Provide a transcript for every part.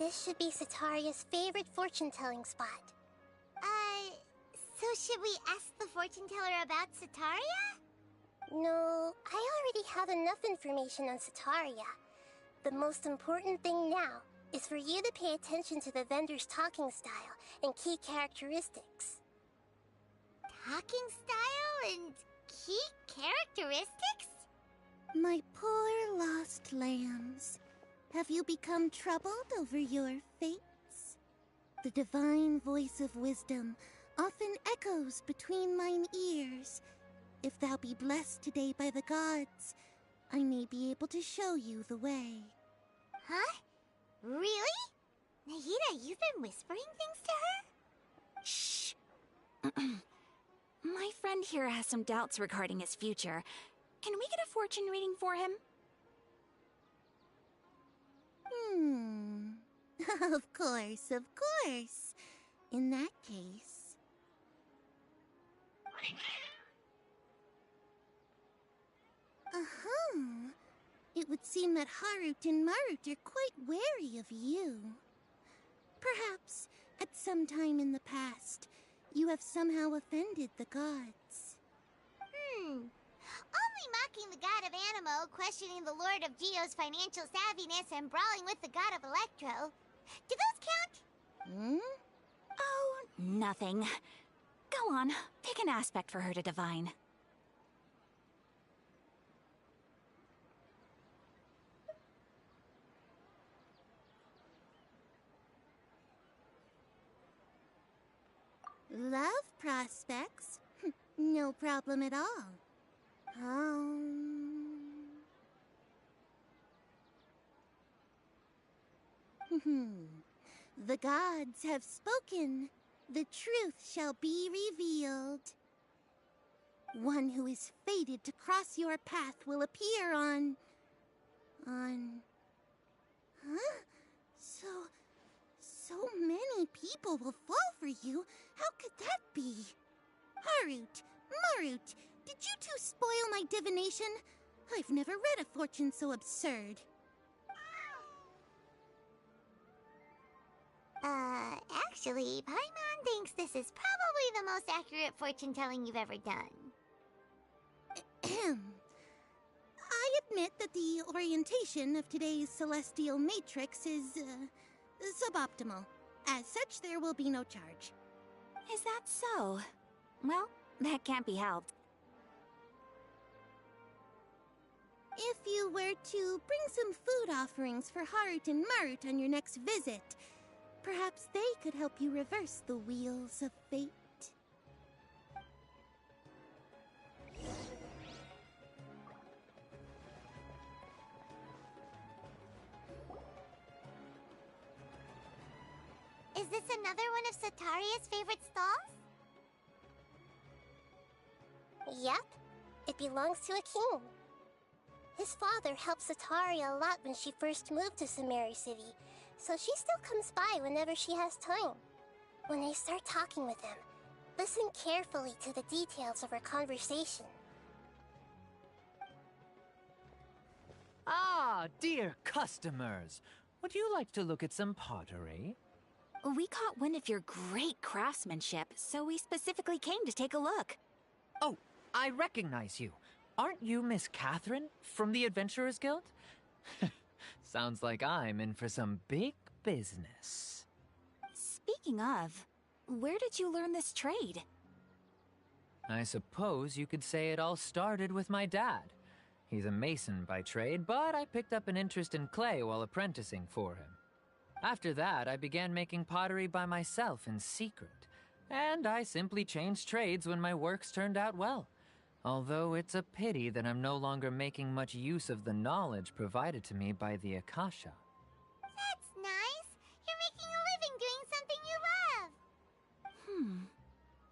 This should be Sataria's favorite fortune-telling spot. So should we ask the fortune teller about Sataria? No, I already have enough information on Sataria. The most important thing now is for you to pay attention to the vendor's talking style and key characteristics. Talking style and key characteristics? My poor lost lambs, have you become troubled over your fates? The divine voice of wisdom often echoes between mine ears. If thou be blessed today by the gods, I may be able to show you the way. Huh? Really? Nahida, you've been whispering things to her? Shh! My friend here has some doubts regarding his future. Can we get a fortune reading for him? Of course, of course. In that case... It would seem that Harut and Marut are quite wary of you. Perhaps, at some time in the past, you have somehow offended the gods. Only mocking the god of Animo, questioning the lord of Geo's financial savviness, and brawling with the god of Electro. Do those count? Oh, nothing. Go on, pick an aspect for her to divine. Love prospects? No problem at all. The gods have spoken. The truth shall be revealed. One who is fated to cross your path will appear on... So many people will fall for you. How could that be? Harut, Marut, did you two spoil my divination? I've never read a fortune so absurd. Actually, Paimon thinks this is probably the most accurate fortune-telling you've ever done. I admit that the orientation of today's celestial matrix is, suboptimal. As such, there will be no charge. Is that so? Well, that can't be helped. If you were to bring some food offerings for Harut and Marut on your next visit, perhaps they could help you reverse the wheels of fate. Is this another one of Sataria's favorite stalls? Yep, it belongs to a king. His father helped Sataria a lot when she first moved to Samari City, so she still comes by whenever she has time. When I start talking with him, listen carefully to the details of our conversation. Ah, dear customers! Would you like to look at some pottery? We caught wind of your great craftsmanship, so we specifically came to take a look. Oh, I recognize you. Aren't you Miss Catherine from the Adventurers Guild? Sounds like I'm in for some big business. Speaking of, where did you learn this trade? I suppose you could say it all started with my dad. He's a mason by trade, but I picked up an interest in clay while apprenticing for him. After that, I began making pottery by myself in secret, and I simply changed trades when my works turned out well. Although it's a pity that I'm no longer making much use of the knowledge provided to me by the Akasha. That's nice. You're making a living doing something you love.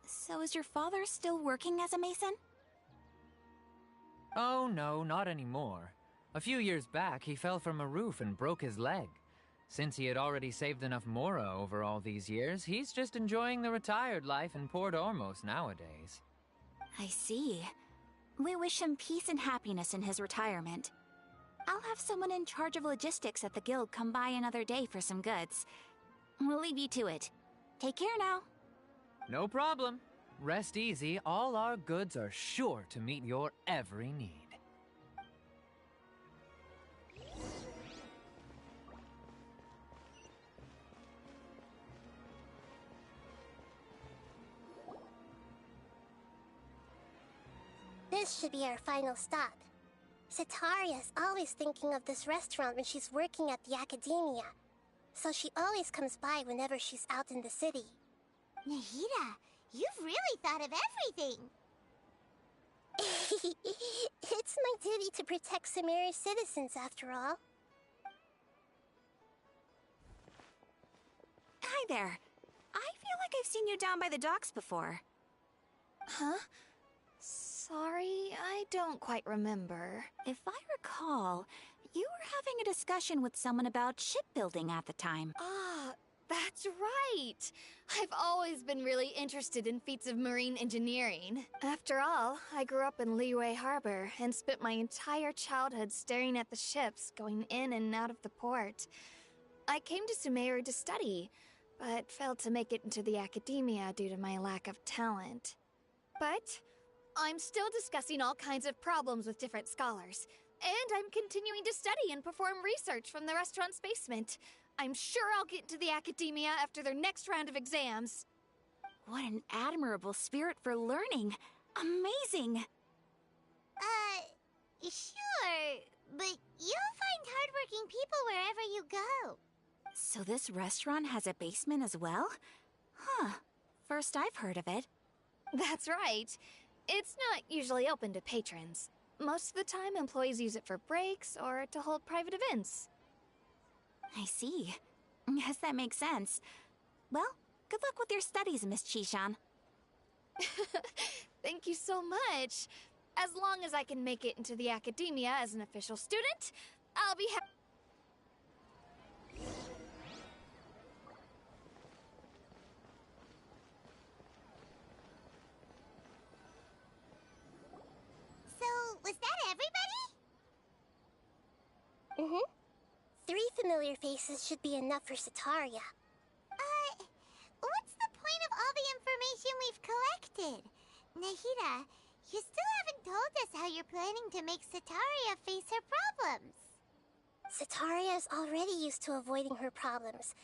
So is your father still working as a mason? Oh no, not anymore. A few years back, he fell from a roof and broke his leg. Since he had already saved enough mora over all these years, he's just enjoying the retired life in Port Ormos nowadays. I see. We wish him peace and happiness in his retirement. I'll have someone in charge of logistics at the guild come by another day for some goods. We'll leave you to it. Take care now. No problem. Rest easy, all our goods are sure to meet your every need. This should be our final stop. Sitaria's always thinking of this restaurant when she's working at the academia, so she always comes by whenever she's out in the city. Nahida, you've really thought of everything! It's my duty to protect Sumeru's citizens, after all. Hi there. I feel like I've seen you down by the docks before. Huh? Sorry, I don't quite remember. If I recall, you were having a discussion with someone about shipbuilding at the time. Ah, that's right! I've always been really interested in feats of marine engineering. After all, I grew up in Liyue Harbor and spent my entire childhood staring at the ships going in and out of the port. I came to Sumeru to study, but failed to make it into the academia due to my lack of talent. But I'm still discussing all kinds of problems with different scholars, and I'm continuing to study and perform research from the restaurant's basement. I'm sure I'll get into the academia after their next round of exams. What an admirable spirit for learning. Amazing! Sure, but you'll find hardworking people wherever you go. So this restaurant has a basement as well? Huh. First I've heard of it. That's right. It's not usually open to patrons. Most of the time, employees use it for breaks or to hold private events. I see. Yes, that makes sense. Well, good luck with your studies, Miss Chishan. Thank you so much. As long as I can make it into the academia as an official student, I'll be happy. Was that everybody? Mm-hmm. 3 familiar faces should be enough for Sitaria. What's the point of all the information we've collected? Nahida, you still haven't told us how you're planning to make Sitaria face her problems. Sitaria is already used to avoiding her problems,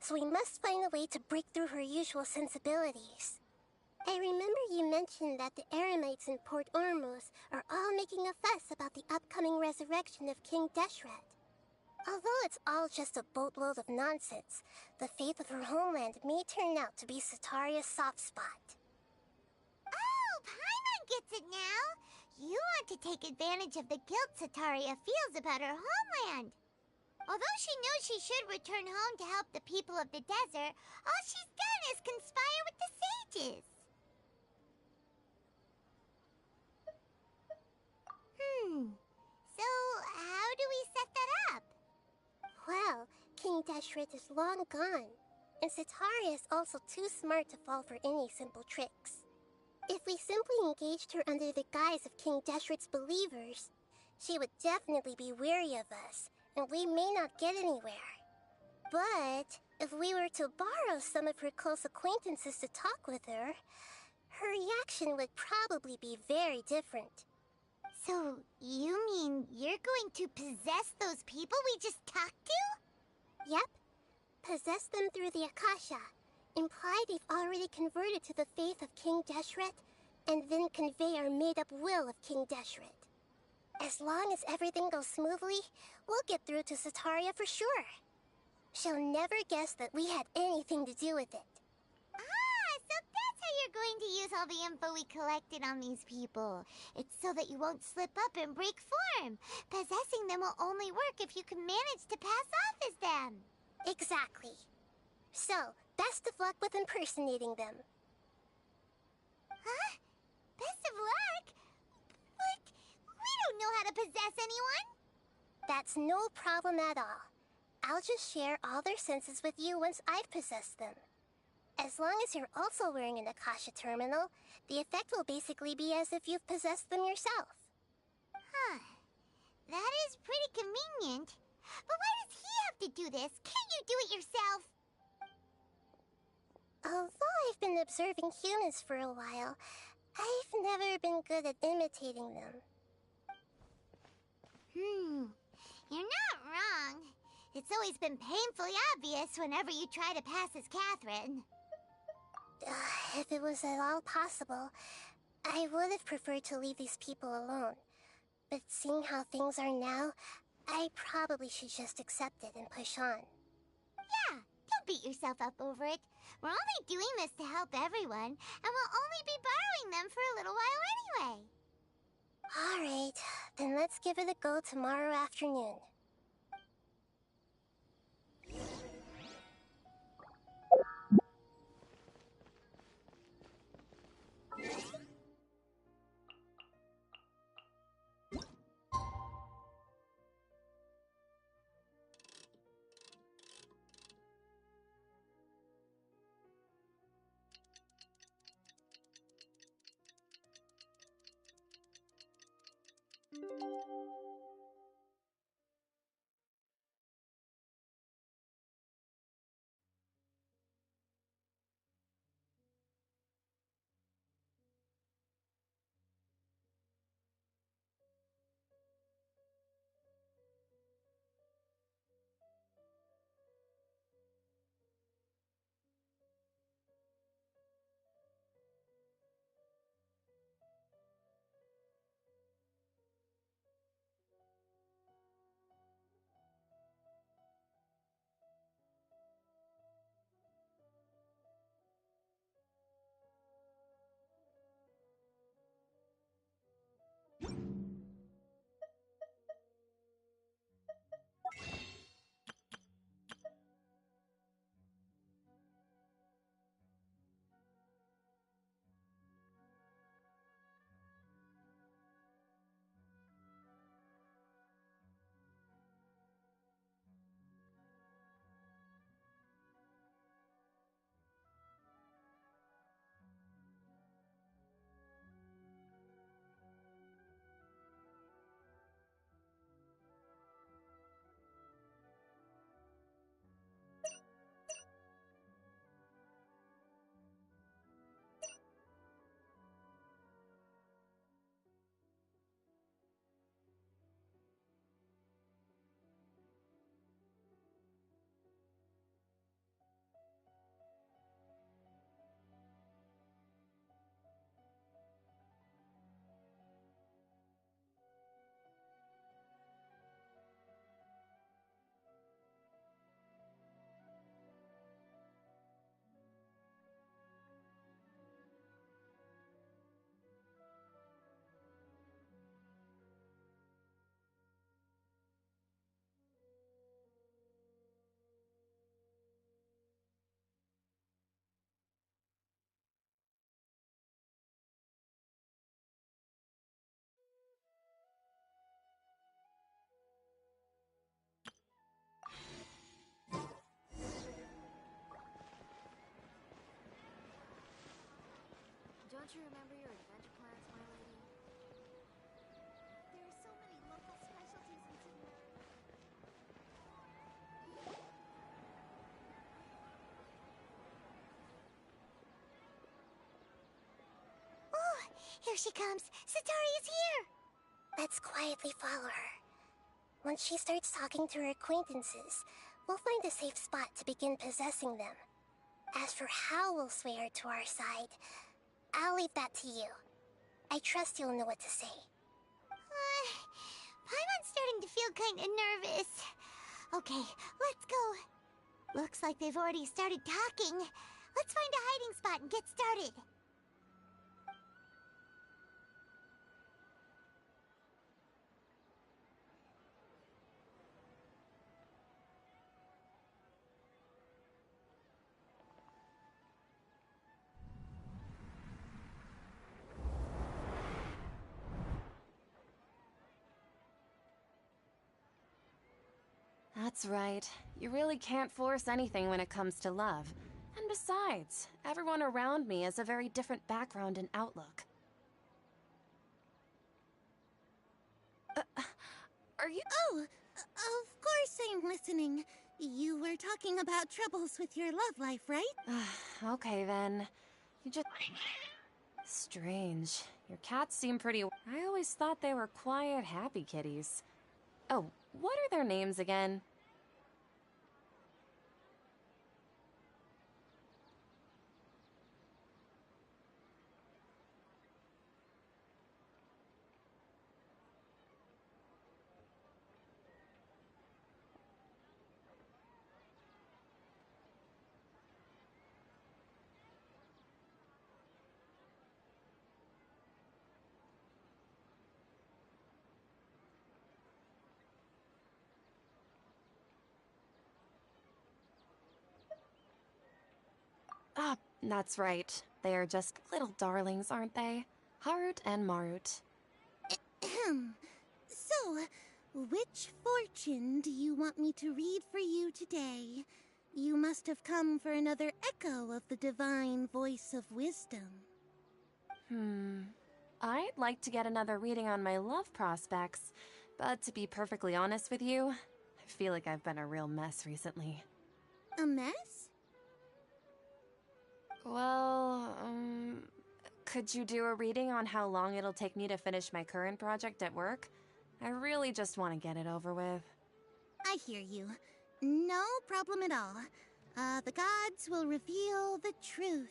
so we must find a way to break through her usual sensibilities. I remember you mentioned that the Eremites in Port Ormuz are all making a fuss about the upcoming resurrection of King Deshret. Although it's all just a boatload of nonsense, the fate of her homeland may turn out to be Sitaria's soft spot. Oh, Paimon gets it now! You want to take advantage of the guilt Sitaria feels about her homeland. Although she knows she should return home to help the people of the desert, all she's done is conspire with the sages. So, how do we set that up? Well, King Deshret is long gone, and Sitaria is also too smart to fall for any simple tricks. If we simply engaged her under the guise of King Deshret's believers, she would definitely be weary of us, and we may not get anywhere. But if we were to borrow some of her close acquaintances to talk with her, her reaction would probably be very different. So, you mean you're going to possess those people we just talked to? Yep. Possess them through the Akasha. Imply they've already converted to the faith of King Deshret, and then convey our made-up will of King Deshret. As long as everything goes smoothly, we'll get through to Sitaria for sure. She'll never guess that we had anything to do with it. So that's how you're going to use all the info we collected on these people. It's so that you won't slip up and break form. Possessing them will only work if you can manage to pass off as them. Exactly. So, best of luck with impersonating them. Huh? Best of luck? But we don't know how to possess anyone. That's no problem at all. I'll just share all their senses with you once I've possessed them. As long as you're also wearing an Akasha terminal, the effect will basically be as if you've possessed them yourself. Huh. That is pretty convenient. But why does he have to do this? Can't you do it yourself? Although I've been observing humans for a while, I've never been good at imitating them. You're not wrong. It's always been painfully obvious whenever you try to pass as Catherine. If it was at all possible, I would have preferred to leave these people alone. But seeing how things are now, I probably should just accept it and push on. Yeah, don't beat yourself up over it. We're only doing this to help everyone, and we'll only be borrowing them for a little while anyway. Alright, then let's give it a go tomorrow afternoon. Don't you remember your adventure plans, my lady? There are so many local specialties in Sumeri. Oh, here she comes. Satari is here. Let's quietly follow her. Once she starts talking to her acquaintances, we'll find a safe spot to begin possessing them. As for how we'll sway her to our side, I'll leave that to you. I trust you'll know what to say. Paimon's starting to feel kind of nervous. Okay, let's go. Looks like they've already started talking. Let's find a hiding spot and get started. That's right. You really can't force anything when it comes to love. And besides, everyone around me has a very different background and outlook. are you... Oh, of course I'm listening. You were talking about troubles with your love life, right? Okay, then. You just... Strange. Your cats seem pretty... I always thought they were quiet, happy kitties. Oh, what are their names again? Ah, that's right. They are just little darlings, aren't they? Harut and Marut. Ahem. So, which fortune do you want me to read for you today? You must have come for another echo of the divine voice of wisdom. I'd like to get another reading on my love prospects, but to be perfectly honest with you, I feel like I've been a real mess recently. A mess? Well, could you do a reading on how long it'll take me to finish my current project at work? I really just want to get it over with. I hear you. No problem at all. The gods will reveal the truth.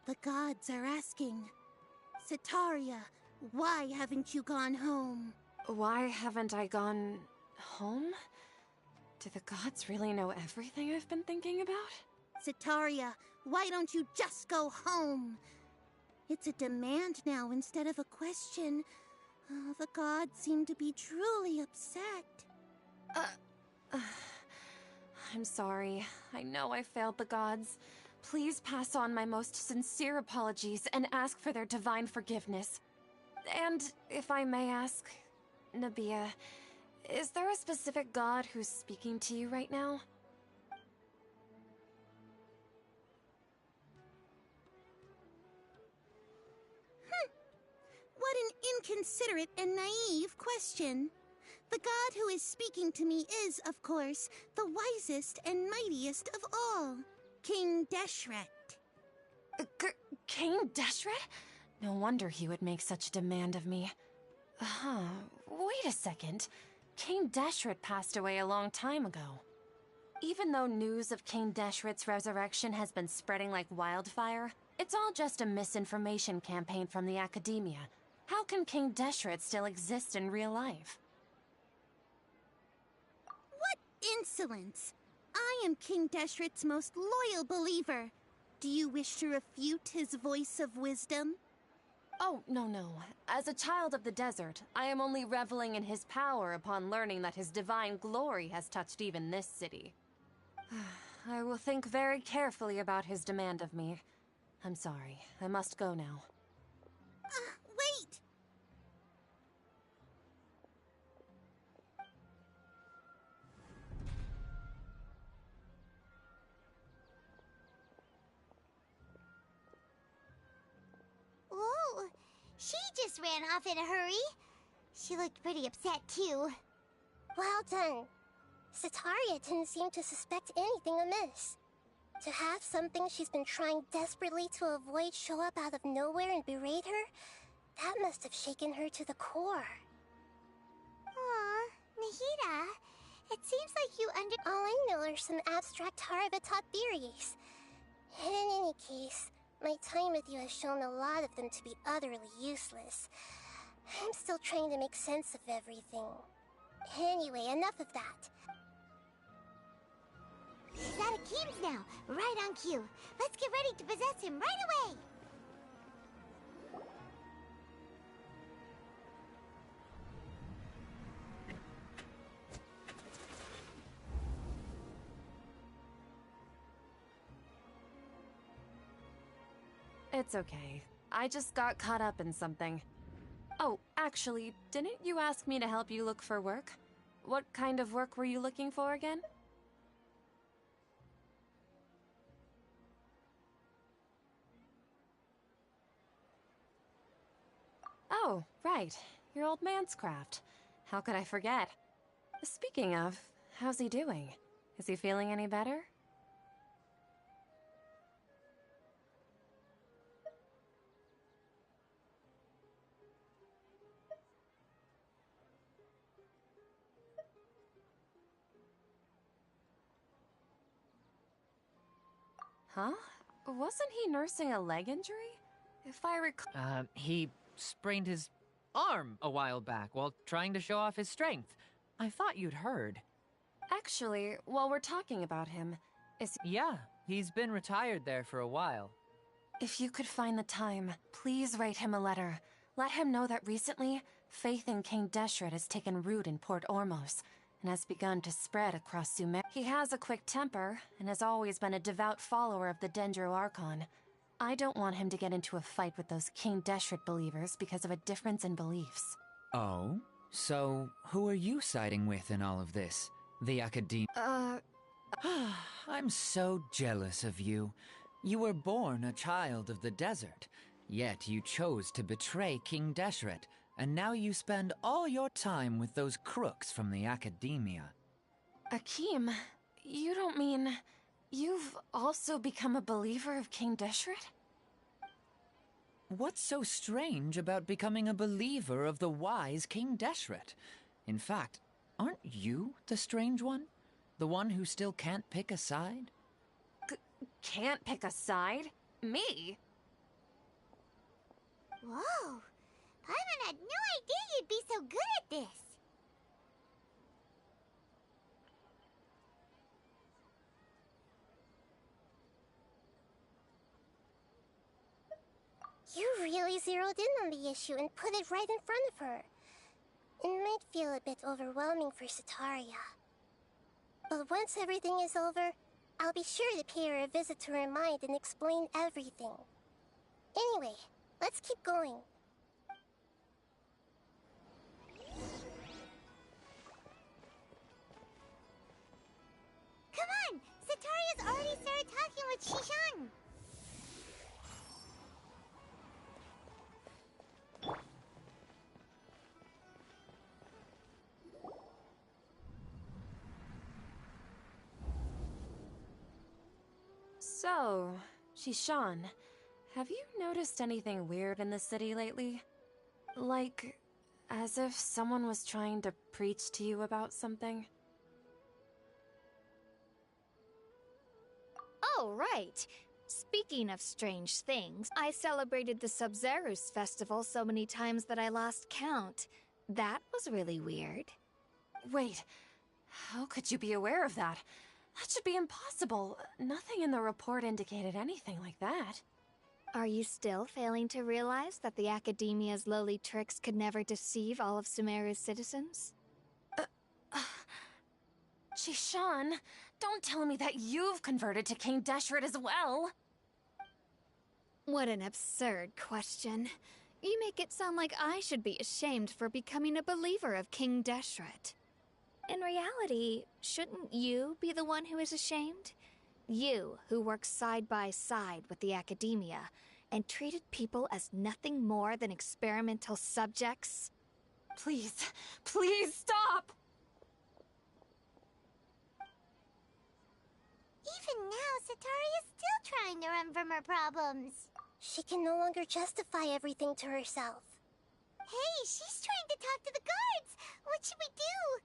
The gods are asking, Setaria, why haven't you gone home? Why haven't I gone... home? Do the gods really know everything I've been thinking about? Setaria, why don't you just go home? It's a demand now instead of a question. The gods seem to be truly upset. I'm sorry. I know I failed the gods. Please pass on my most sincere apologies and ask for their divine forgiveness. And, if I may ask, Nabia, is there a specific god who's speaking to you right now? What an inconsiderate and naive question. The god who is speaking to me is, of course, the wisest and mightiest of all, King Deshret. King Deshret? No wonder he would make such a demand of me. Wait a second. King Deshret passed away a long time ago. Even though news of King Deshret's resurrection has been spreading like wildfire, it's all just a misinformation campaign from the academia. How can King Deshret still exist in real life? What insolence! I am King Deshret's most loyal believer. Do you wish to refute his voice of wisdom? Oh, no. As a child of the desert, I am only reveling in his power upon learning that his divine glory has touched even this city. I will think very carefully about his demand of me. I'm sorry. I must go now. Wait! Oh, she just ran off in a hurry. She looked pretty upset, too. Well done. Setaria didn't seem to suspect anything amiss. To have something she's been trying desperately to avoid show up out of nowhere and berate her, that must have shaken her to the core. Aw, Nahida, it seems like you All I know are some abstract Harava-taught theories. In any case, my time with you has shown a lot of them to be utterly useless. I'm still trying to make sense of everything. Anyway, enough of that. He's out of Keem's now, right on cue. Let's get ready to possess him right away! It's okay. I just got caught up in something. Oh, actually, didn't you ask me to help you look for work? What kind of work were you looking for again? Oh, right. Your old man's craft. How could I forget? Speaking of, how's he doing? Is he feeling any better? Huh? Wasn't he nursing a leg injury? If I recall... He sprained his arm a while back while trying to show off his strength. I thought you'd heard. Actually, while we're talking about him, Yeah, he's been retired there for a while. if you could find the time, please write him a letter. Let him know that recently, faith in King Deshret has taken root in Port Ormos and has begun to spread across Sumer. He has a quick temper and has always been a devout follower of the Dendro Archon. I don't want him to get into a fight with those King Deshret believers because of a difference in beliefs. Oh? So, who are you siding with in all of this? The Academe... I'm so jealous of you. You were born a child of the desert, yet you chose to betray King Deshret, and now you spend all your time with those crooks from the Academia. Akeem, you don't mean... you've also become a believer of King Deshret? What's so strange about becoming a believer of the wise King Deshret? In fact, aren't you the strange one? The one who still can't pick a side? Can't pick a side? Me? Whoa! Paimon had no idea you'd be so good at this! You really zeroed in on the issue and put it right in front of her. It might feel a bit overwhelming for Sataria. But once everything is over, I'll be sure to pay her a visit to her mind and explain everything. Anyway, let's keep going. Come on! Sataria's already started talking with Shishan! So, Shishan, have you noticed anything weird in the city lately? Like, as if someone was trying to preach to you about something? Oh, right. Speaking of strange things, I celebrated the Sub-Zerus festival so many times that I lost count. That was really weird. Wait, how could you be aware of that? That should be impossible. Nothing in the report indicated anything like that. Are you still failing to realize that the Academia's lowly tricks could never deceive all of Sumeru's citizens? Shishan, don't tell me that you've converted to King Deshret as well! What an absurd question. You make it sound like I should be ashamed for becoming a believer of King Deshret. In reality, shouldn't you be the one who is ashamed? You, who works side by side with the Academia, and treated people as nothing more than experimental subjects? Please, please stop! Even now, Sataria's still trying to run from her problems. She can no longer justify everything to herself. Hey, she's trying to talk to the guards! What should we do?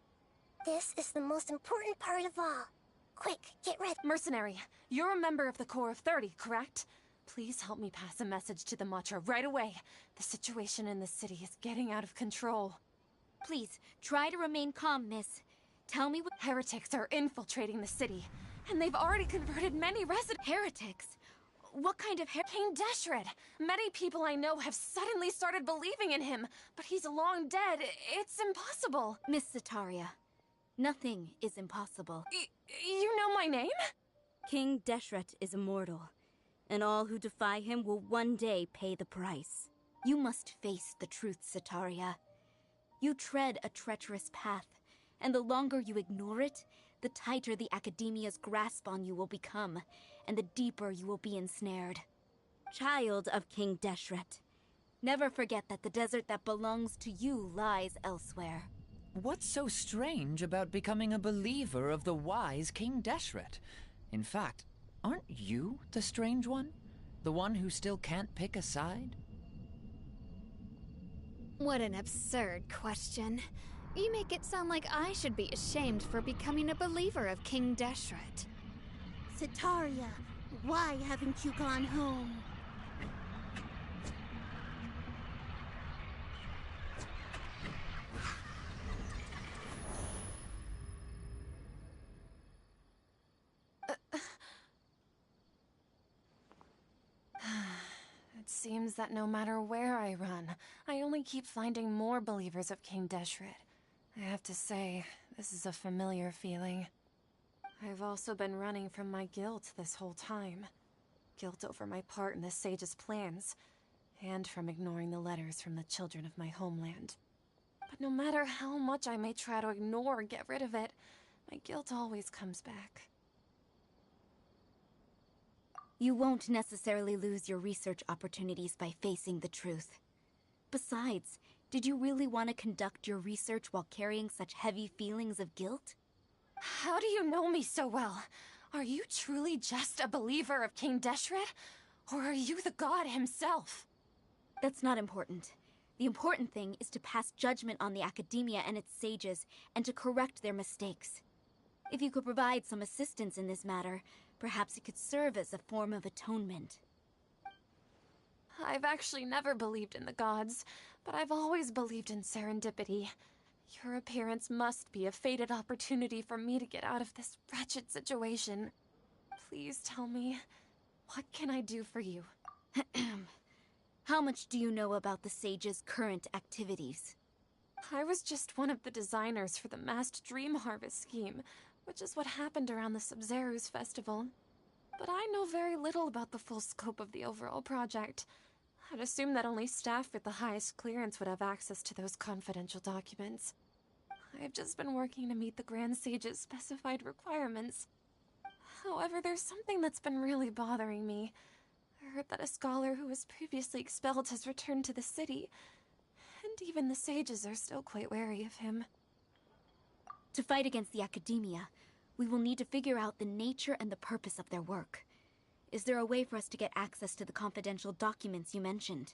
This is the most important part of all. Quick, get ready. Mercenary, you're a member of the Corps of 30, correct? Please help me pass a message to the Matcha right away. The situation in the city is getting out of control. Please, try to remain calm, miss. Tell me what— Heretics are infiltrating the city, and they've already converted many residents— Heretics? What kind of King Deshret! Many people I know have suddenly started believing in him, but he's long dead. It's impossible. Miss Sataria, nothing is impossible. You know my name? King Deshret is immortal, and all who defy him will one day pay the price. You must face the truth, Sataria. You tread a treacherous path, and the longer you ignore it, the tighter the Academia's grasp on you will become, and the deeper you will be ensnared. Child of King Deshret, Never forget that the desert that belongs to you lies elsewhere. What's so strange about becoming a believer of the wise King Deshret? In fact, aren't you the strange one? The one who still can't pick a side? What an absurd question. You make it sound like I should be ashamed for becoming a believer of King Deshret. Sataria, why haven't you gone home? It seems that no matter where I run, I only keep finding more believers of King Deshret. I have to say, this is a familiar feeling. I've also been running from my guilt this whole time. Guilt over my part in the Sage's plans, and from ignoring the letters from the children of my homeland. But no matter how much I may try to ignore or get rid of it, my guilt always comes back. You won't necessarily lose your research opportunities by facing the truth. Besides, did you really want to conduct your research while carrying such heavy feelings of guilt? How do you know me so well? Are you truly just a believer of King Deshret? Or are you the god himself? That's not important. The important thing is to pass judgment on the academia and its sages, and to correct their mistakes. If you could provide some assistance in this matter, perhaps it could serve as a form of atonement. I've actually never believed in the gods, but I've always believed in serendipity. Your appearance must be a fated opportunity for me to get out of this wretched situation. Please tell me, what can I do for you? How much do you know about the Sage's current activities? I was just one of the designers for the massed dream harvest scheme, which is what happened around the Sub-Zeru's festival. But I know very little about the full scope of the overall project. I'd assume that only staff with the highest clearance would have access to those confidential documents. I've just been working to meet the Grand Sage's specified requirements. However, there's something that's been really bothering me. I heard that a scholar who was previously expelled has returned to the city, and even the sages are still quite wary of him. To fight against the academia, we will need to figure out the nature and the purpose of their work. Is there a way for us to get access to the confidential documents you mentioned?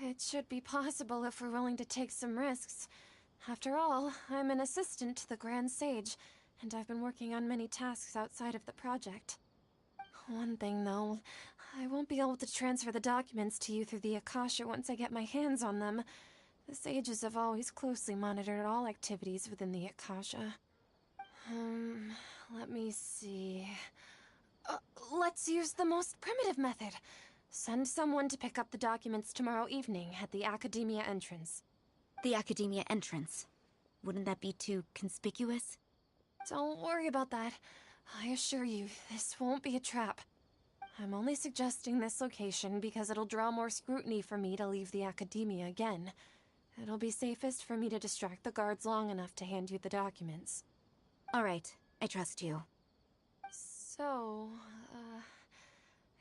It should be possible if we're willing to take some risks. After all, I'm an assistant to the Grand Sage, and I've been working on many tasks outside of the project. One thing, though, I won't be able to transfer the documents to you through the Akasha once I get my hands on them. The sages have always closely monitored all activities within the Akasha. Let me see... let's use the most primitive method. Send someone to pick up the documents tomorrow evening at the Academia entrance. The Academia entrance? Wouldn't that be too conspicuous? Don't worry about that. I assure you, this won't be a trap. I'm only suggesting this location because it'll draw more scrutiny for me to leave the Academia again. It'll be safest for me to distract the guards long enough to hand you the documents. All right, I trust you. So,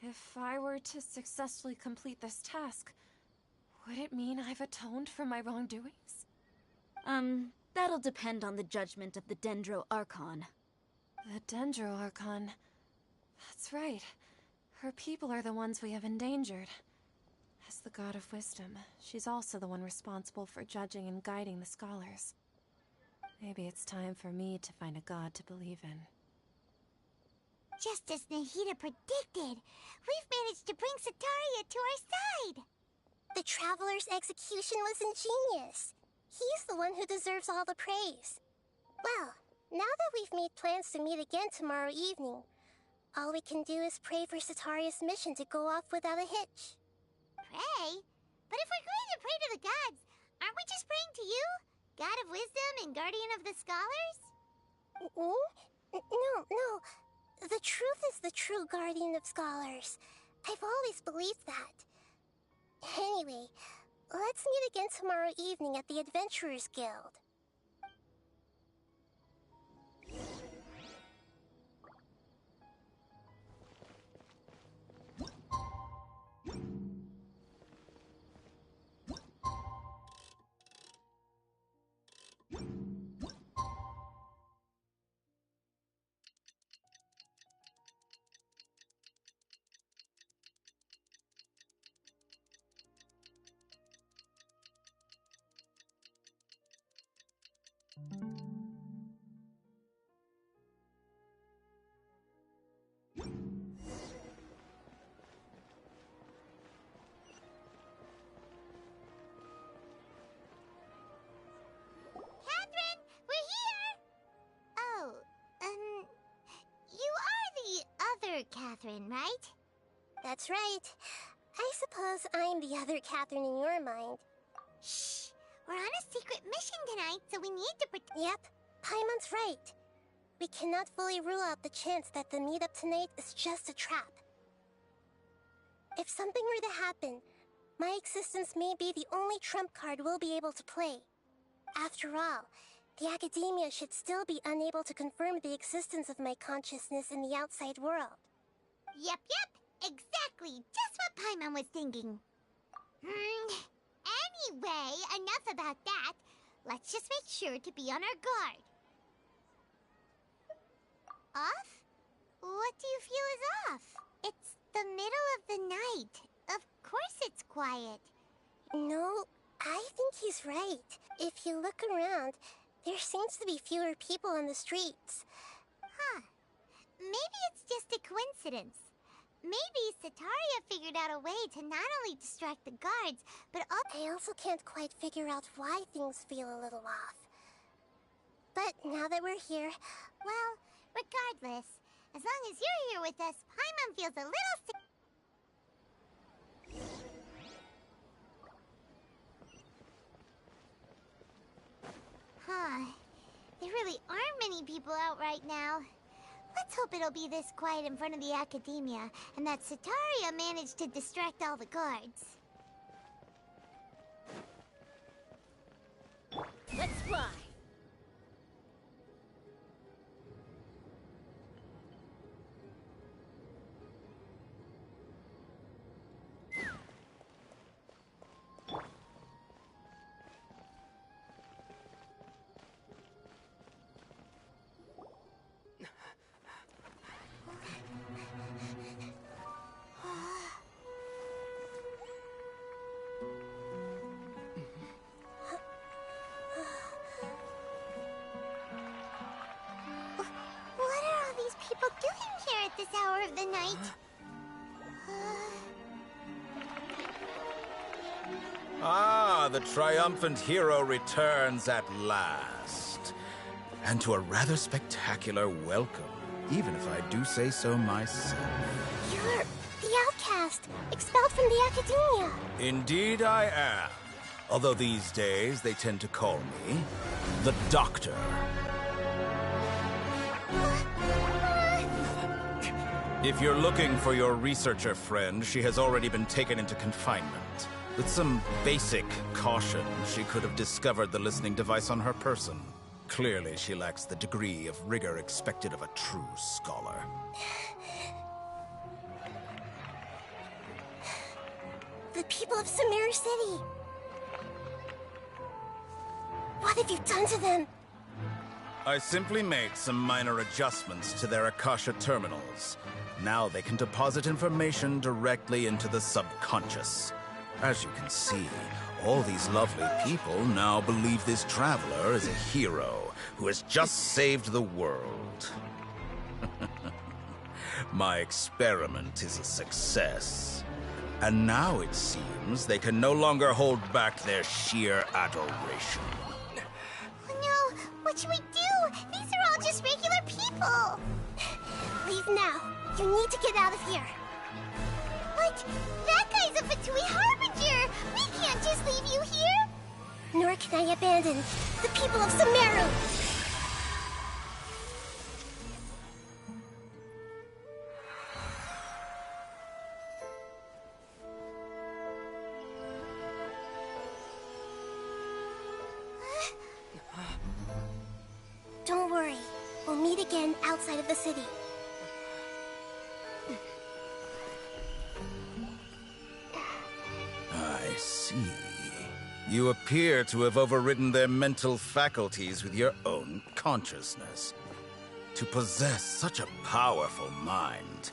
if I were to successfully complete this task, would it mean I've atoned for my wrongdoings? That'll depend on the judgment of the Dendro Archon. The Dendro Archon. That's right. Her people are the ones we have endangered. As the God of Wisdom, she's also the one responsible for judging and guiding the scholars. Maybe it's time for me to find a god to believe in. Just as Nahida predicted, we've managed to bring Sataria to our side! The Traveler's execution was ingenious. He's the one who deserves all the praise. Well, now that we've made plans to meet again tomorrow evening, all we can do is pray for Sataria's mission to go off without a hitch. Pray? But if we're going to pray to the gods, aren't we just praying to you? God of Wisdom and Guardian of the Scholars? No. The truth is the true Guardian of Scholars. I've always believed that. Anyway, let's meet again tomorrow evening at the Adventurers Guild. other Catherine, right? That's right. I suppose I'm the other Catherine in your mind. Shh! We're on a secret mission tonight, so we need to Yep, Paimon's right. We cannot fully rule out the chance that the meetup tonight is just a trap. If something were to happen, my existence may be the only trump card we'll be able to play. After all, the academia should still be unable to confirm the existence of my consciousness in the outside world. Yep, exactly. Just what Paimon was thinking. Anyway, enough about that. Let's just make sure to be on our guard. Off? What do you feel is off? It's the middle of the night. Of course it's quiet. No, I think he's right. If you look around, there seems to be fewer people on the streets. Huh. Maybe it's just a coincidence. Maybe Sataria figured out a way to not only distract the guards, but also... I also can't quite figure out why things feel a little off. But now that we're here... Well, regardless, as long as you're here with us, Paimon feels a little... Huh. There really aren't many people out right now. Let's hope it'll be this quiet in front of the academia, and that Sataria managed to distract all the guards. Let's fly! What are all these people doing here at this hour of the night? Ah, the triumphant hero returns at last. And to a rather spectacular welcome, even if I do say so myself. You're the outcast, expelled from the academia. Indeed I am. Although these days they tend to call me the Doctor. If you're looking for your researcher friend, she has already been taken into confinement. With some basic caution, she could have discovered the listening device on her person. Clearly, she lacks the degree of rigor expected of a true scholar. The people of Sumeru City. What have you done to them? I simply made some minor adjustments to their Akasha terminals. Now they can deposit information directly into the subconscious. As you can see, all these lovely people now believe this traveler is a hero who has just saved the world. My experiment is a success. And now it seems they can no longer hold back their sheer adoration. No, what should we do? These are all just regular people. Leave now. You need to get out of here. What? That guy's a Fatui Harbinger! We can't just leave you here! Nor can I abandon the people of Sumeru! Don't worry. We'll meet again outside of the city. I see. You appear to have overridden their mental faculties with your own consciousness. To possess such a powerful mind,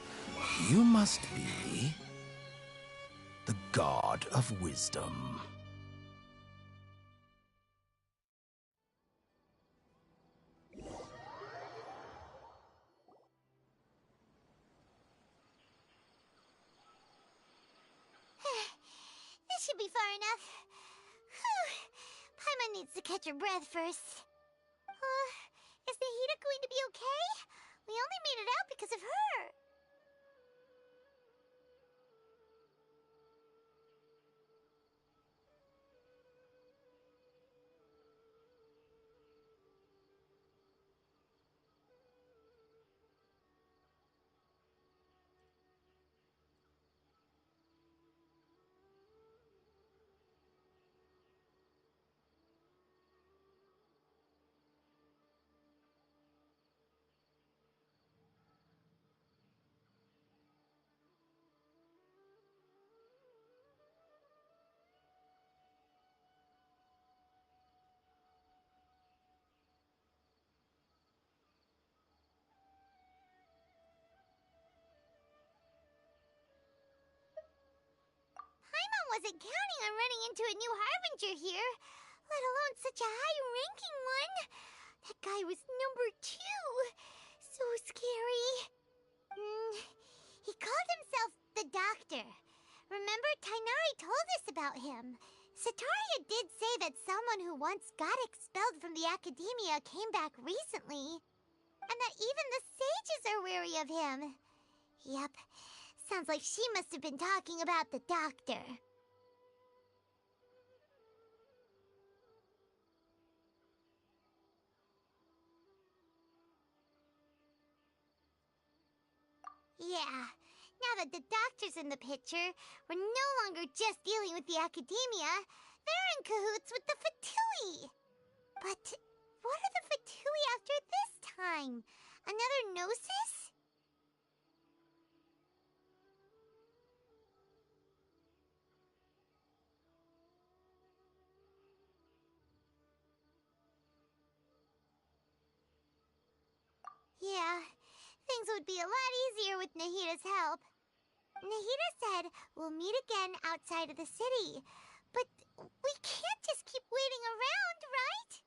you must be the god of wisdom. This should be far enough. Whew. Paimon needs to catch her breath first. Is Nahida going to be okay? We only made it out because of her. wasn't counting on running into a new Harbinger here, let alone such a high-ranking one. That guy was number 2. So scary. He called himself the Doctor. Remember, Tainari told us about him. Sataria did say that someone who once got expelled from the Academia came back recently. And that even the sages are wary of him. Yep, sounds like she must have been talking about the Doctor. Yeah, now that the Doctor's in the picture, we're no longer just dealing with the Academia. They're in cahoots with the Fatui. But what are the Fatui after this time? Another Gnosis? Yeah, things would be a lot easier with Nahida's help. Nahida said we'll meet again outside of the city. But we can't just keep waiting around, right?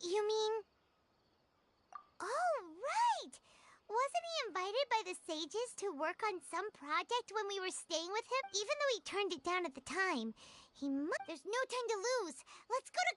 You mean... Oh, right! Wasn't he invited by the sages to work on some project when we were staying with him? Even though he turned it down at the time, There's no time to lose. Let's go to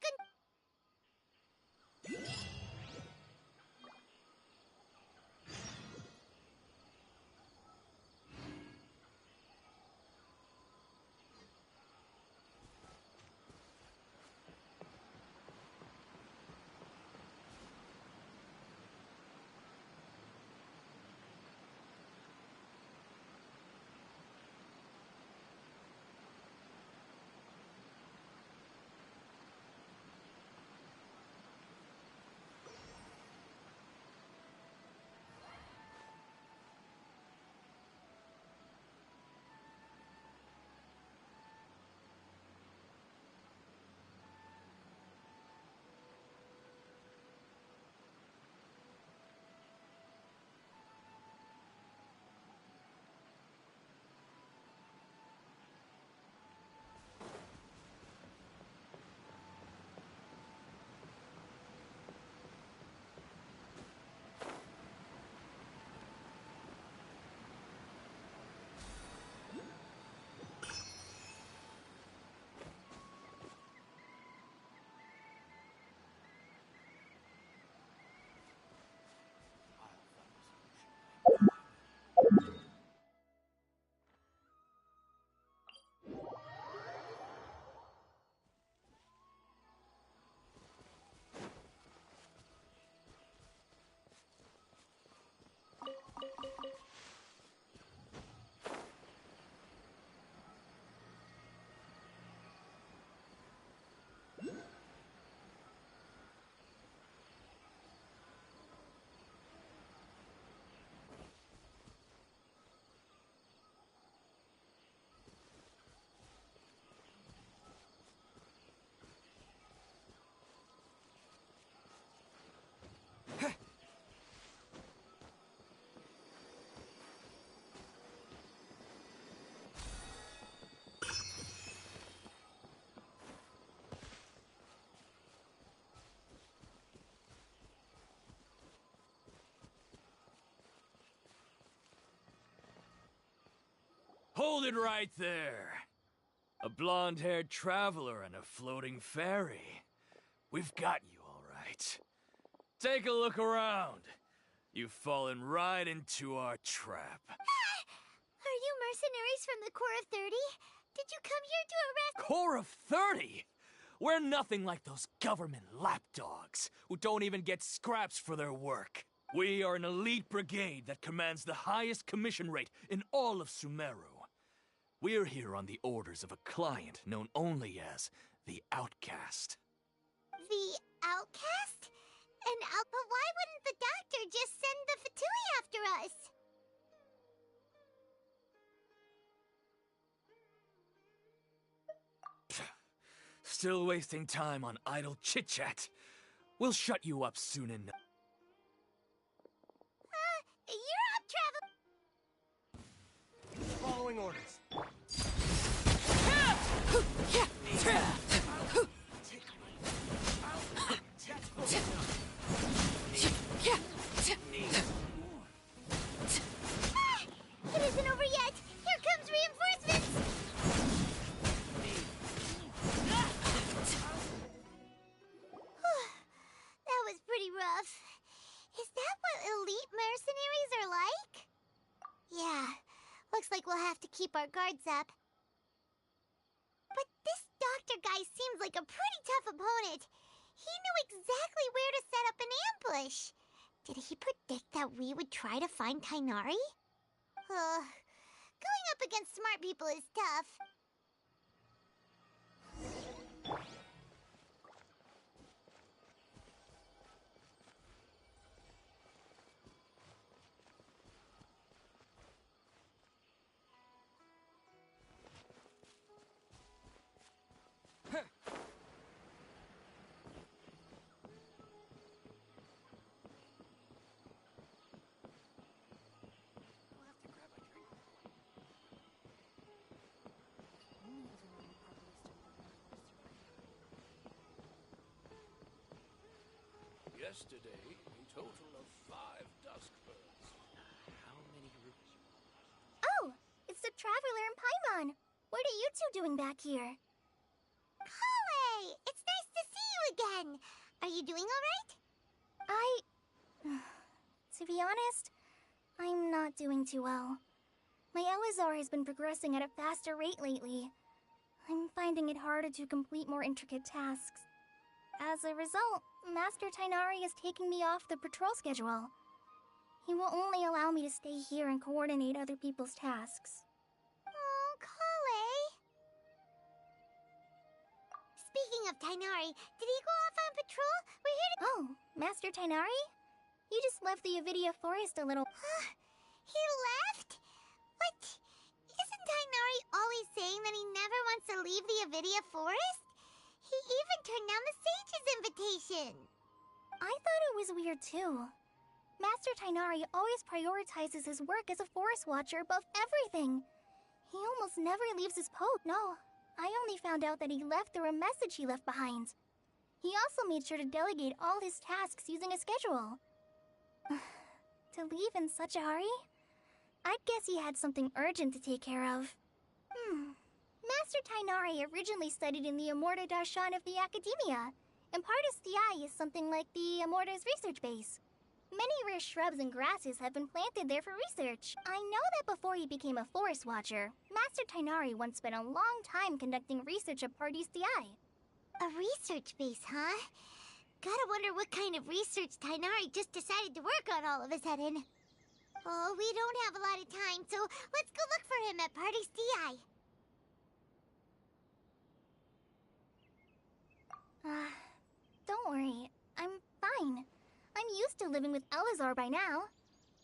Hold it right there. A blonde-haired traveler and a floating fairy. We've got you all right. Take a look around. You've fallen right into our trap. Are you mercenaries from the Corps of 30? Did you come here to arrest— Corps of 30? We're nothing like those government lapdogs who don't even get scraps for their work. We are an elite brigade that commands the highest commission rate in all of Sumeru. We're here on the orders of a client known only as the Outcast. The Outcast? But why wouldn't the Doctor just send the Fatui after us? Still wasting time on idle chit-chat. We'll shut you up soon enough. You're up, Travel. Following orders. It isn't over yet! Here comes reinforcements! That was pretty rough. Is that what elite mercenaries are like? Yeah, looks like we'll have to keep our guards up. But this doctor guy seems like a pretty tough opponent. He knew exactly where to set up an ambush. Did he predict that we would try to find Tainari? Going up against smart people is tough. Yesterday, a total of 5 dusk birds. How many roots? Oh, it's the Traveler and Paimon. What are you two doing back here? Kale! It's nice to see you again. Are you doing alright? To be honest, I'm not doing too well. My Elazar has been progressing at a faster rate lately. I'm finding it harder to complete more intricate tasks. As a result, Master Tainari is taking me off the patrol schedule. He will only allow me to stay here and coordinate other people's tasks. Oh, Kale. Speaking of Tainari, did he go off on patrol? We're here to— Oh, Master Tainari? You just left the Avidia Forest a little— He left? What? Isn't Tainari always saying that he never wants to leave the Avidia Forest? He even turned down the sage's invitation. I thought it was weird too. Master Tainari always prioritizes his work as a forest watcher above everything. He almost never leaves his post. No, I only found out that he left through a message he left behind. He also made sure to delegate all his tasks using a schedule. To leave in such a hurry? I'd guess he had something urgent to take care of. Master Tainari originally studied in the Amorta Darshan of the Academia, and Pardis Di is something like the Amorta's research base. Many rare shrubs and grasses have been planted there for research. I know that before he became a forest watcher, Master Tainari once spent a long time conducting research at Pardis Di. A research base, huh? Gotta wonder what kind of research Tainari just decided to work on all of a sudden. Oh, we don't have a lot of time, so let's go look for him at Pardis Di. Don't worry. I'm fine. I'm used to living with Elazar by now.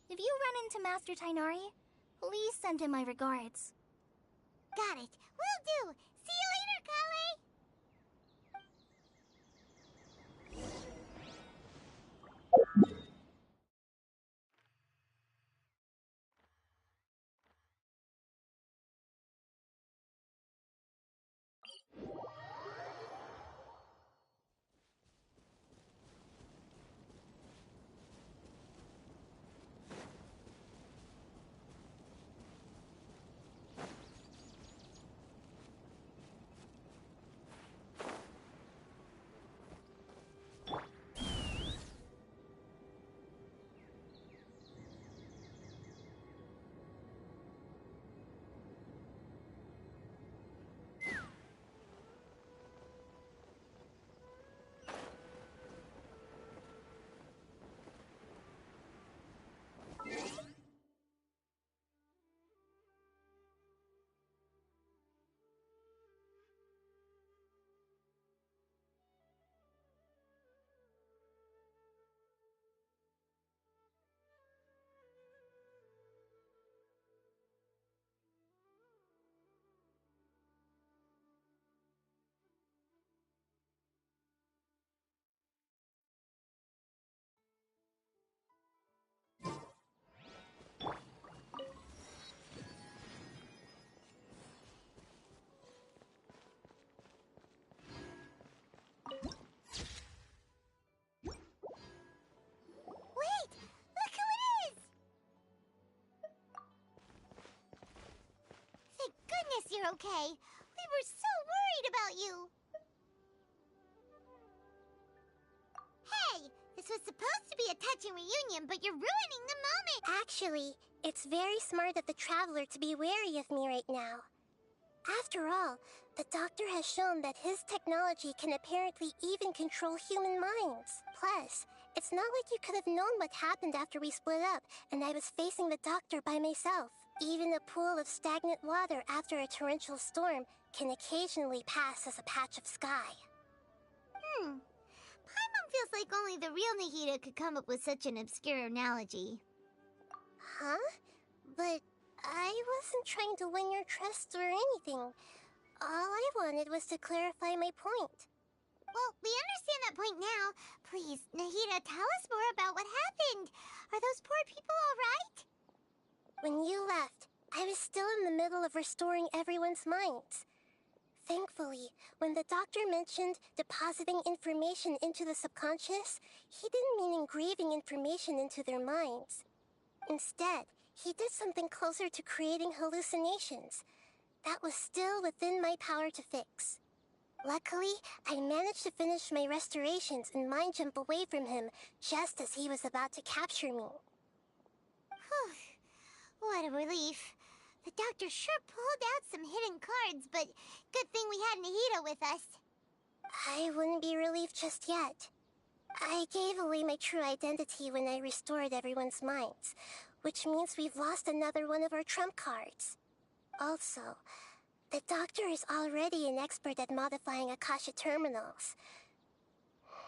If you run into Master Tainari, please send him my regards. Got it. Will do. See you later, Kale. you're okay. We were so worried about you. Hey, this was supposed to be a touching reunion, but you're ruining the moment. Actually, it's very smart of the traveler to be wary of me right now. After all, the doctor has shown that his technology can apparently even control human minds. Plus, it's not like you could have known what happened after we split up and I was facing the doctor by myself. Even a pool of stagnant water after a torrential storm can occasionally pass as a patch of sky. Paimon feels like only the real Nahida could come up with such an obscure analogy. Huh? But I wasn't trying to win your trust or anything. All I wanted was to clarify my point. Well, we understand that point now. Please, Nahida, tell us more about what happened. Are those poor people all right? When you left, I was still in the middle of restoring everyone's minds. Thankfully, when the doctor mentioned depositing information into the subconscious, he didn't mean engraving information into their minds. Instead, he did something closer to creating hallucinations. That was still within my power to fix. Luckily, I managed to finish my restorations and mind jump away from him just as he was about to capture me. Whew. What a relief. The doctor sure pulled out some hidden cards, but good thing we had Nahida with us. I wouldn't be relieved just yet. I gave away my true identity when I restored everyone's minds, which means we've lost another one of our trump cards. Also, the doctor is already an expert at modifying Akasha terminals.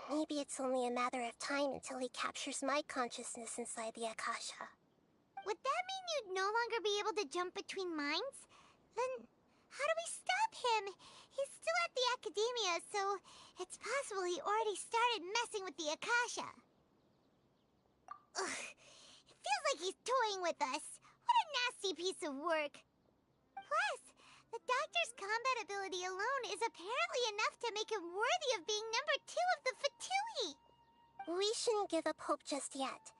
Maybe it's only a matter of time until he captures my consciousness inside the Akasha. Would that mean you'd no longer be able to jump between minds? Then, how do we stop him? He's still at the Academia, so it's possible he already started messing with the Akasha. Ugh, it feels like he's toying with us. What a nasty piece of work. Plus, the doctor's combat ability alone is apparently enough to make him worthy of being number 2 of the Fatui. We shouldn't give up hope just yet.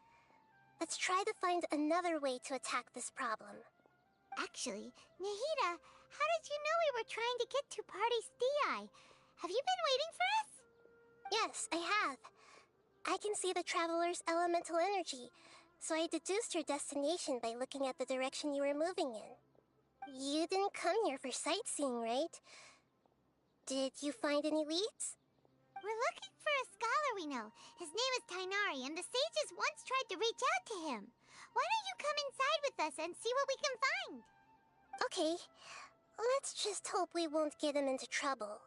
Let's try to find another way to attack this problem. Actually, Nahida, how did you know we were trying to get to Party's DI? Have you been waiting for us? Yes, I have. I can see the traveler's elemental energy, so I deduced your destination by looking at the direction you were moving in. You didn't come here for sightseeing, right? Did you find any leads? We're looking for a scholar we know. His name is Tainari, and the sages once tried to reach out to him. Why don't you come inside with us and see what we can find? Okay, let's just hope we won't get him into trouble.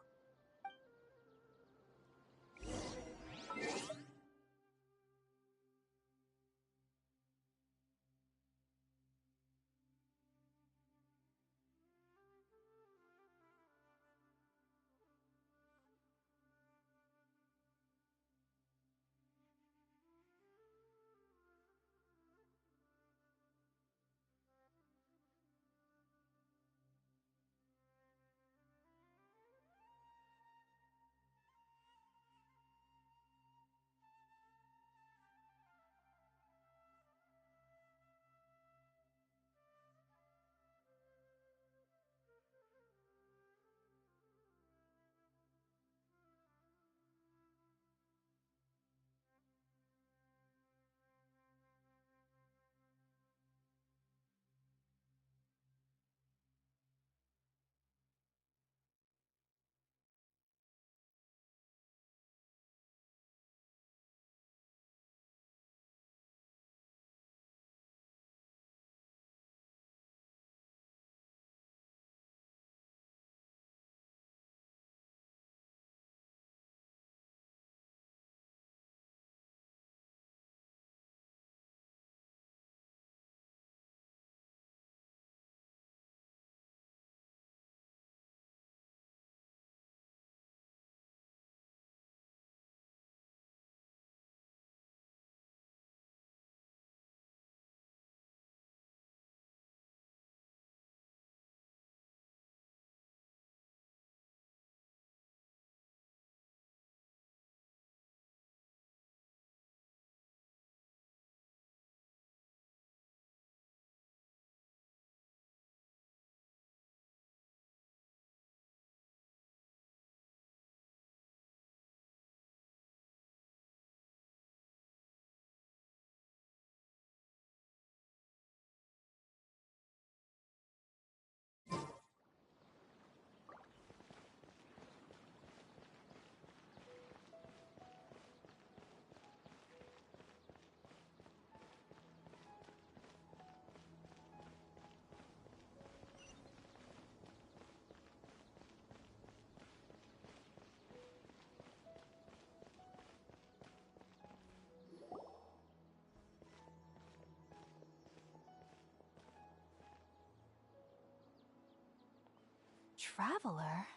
traveler?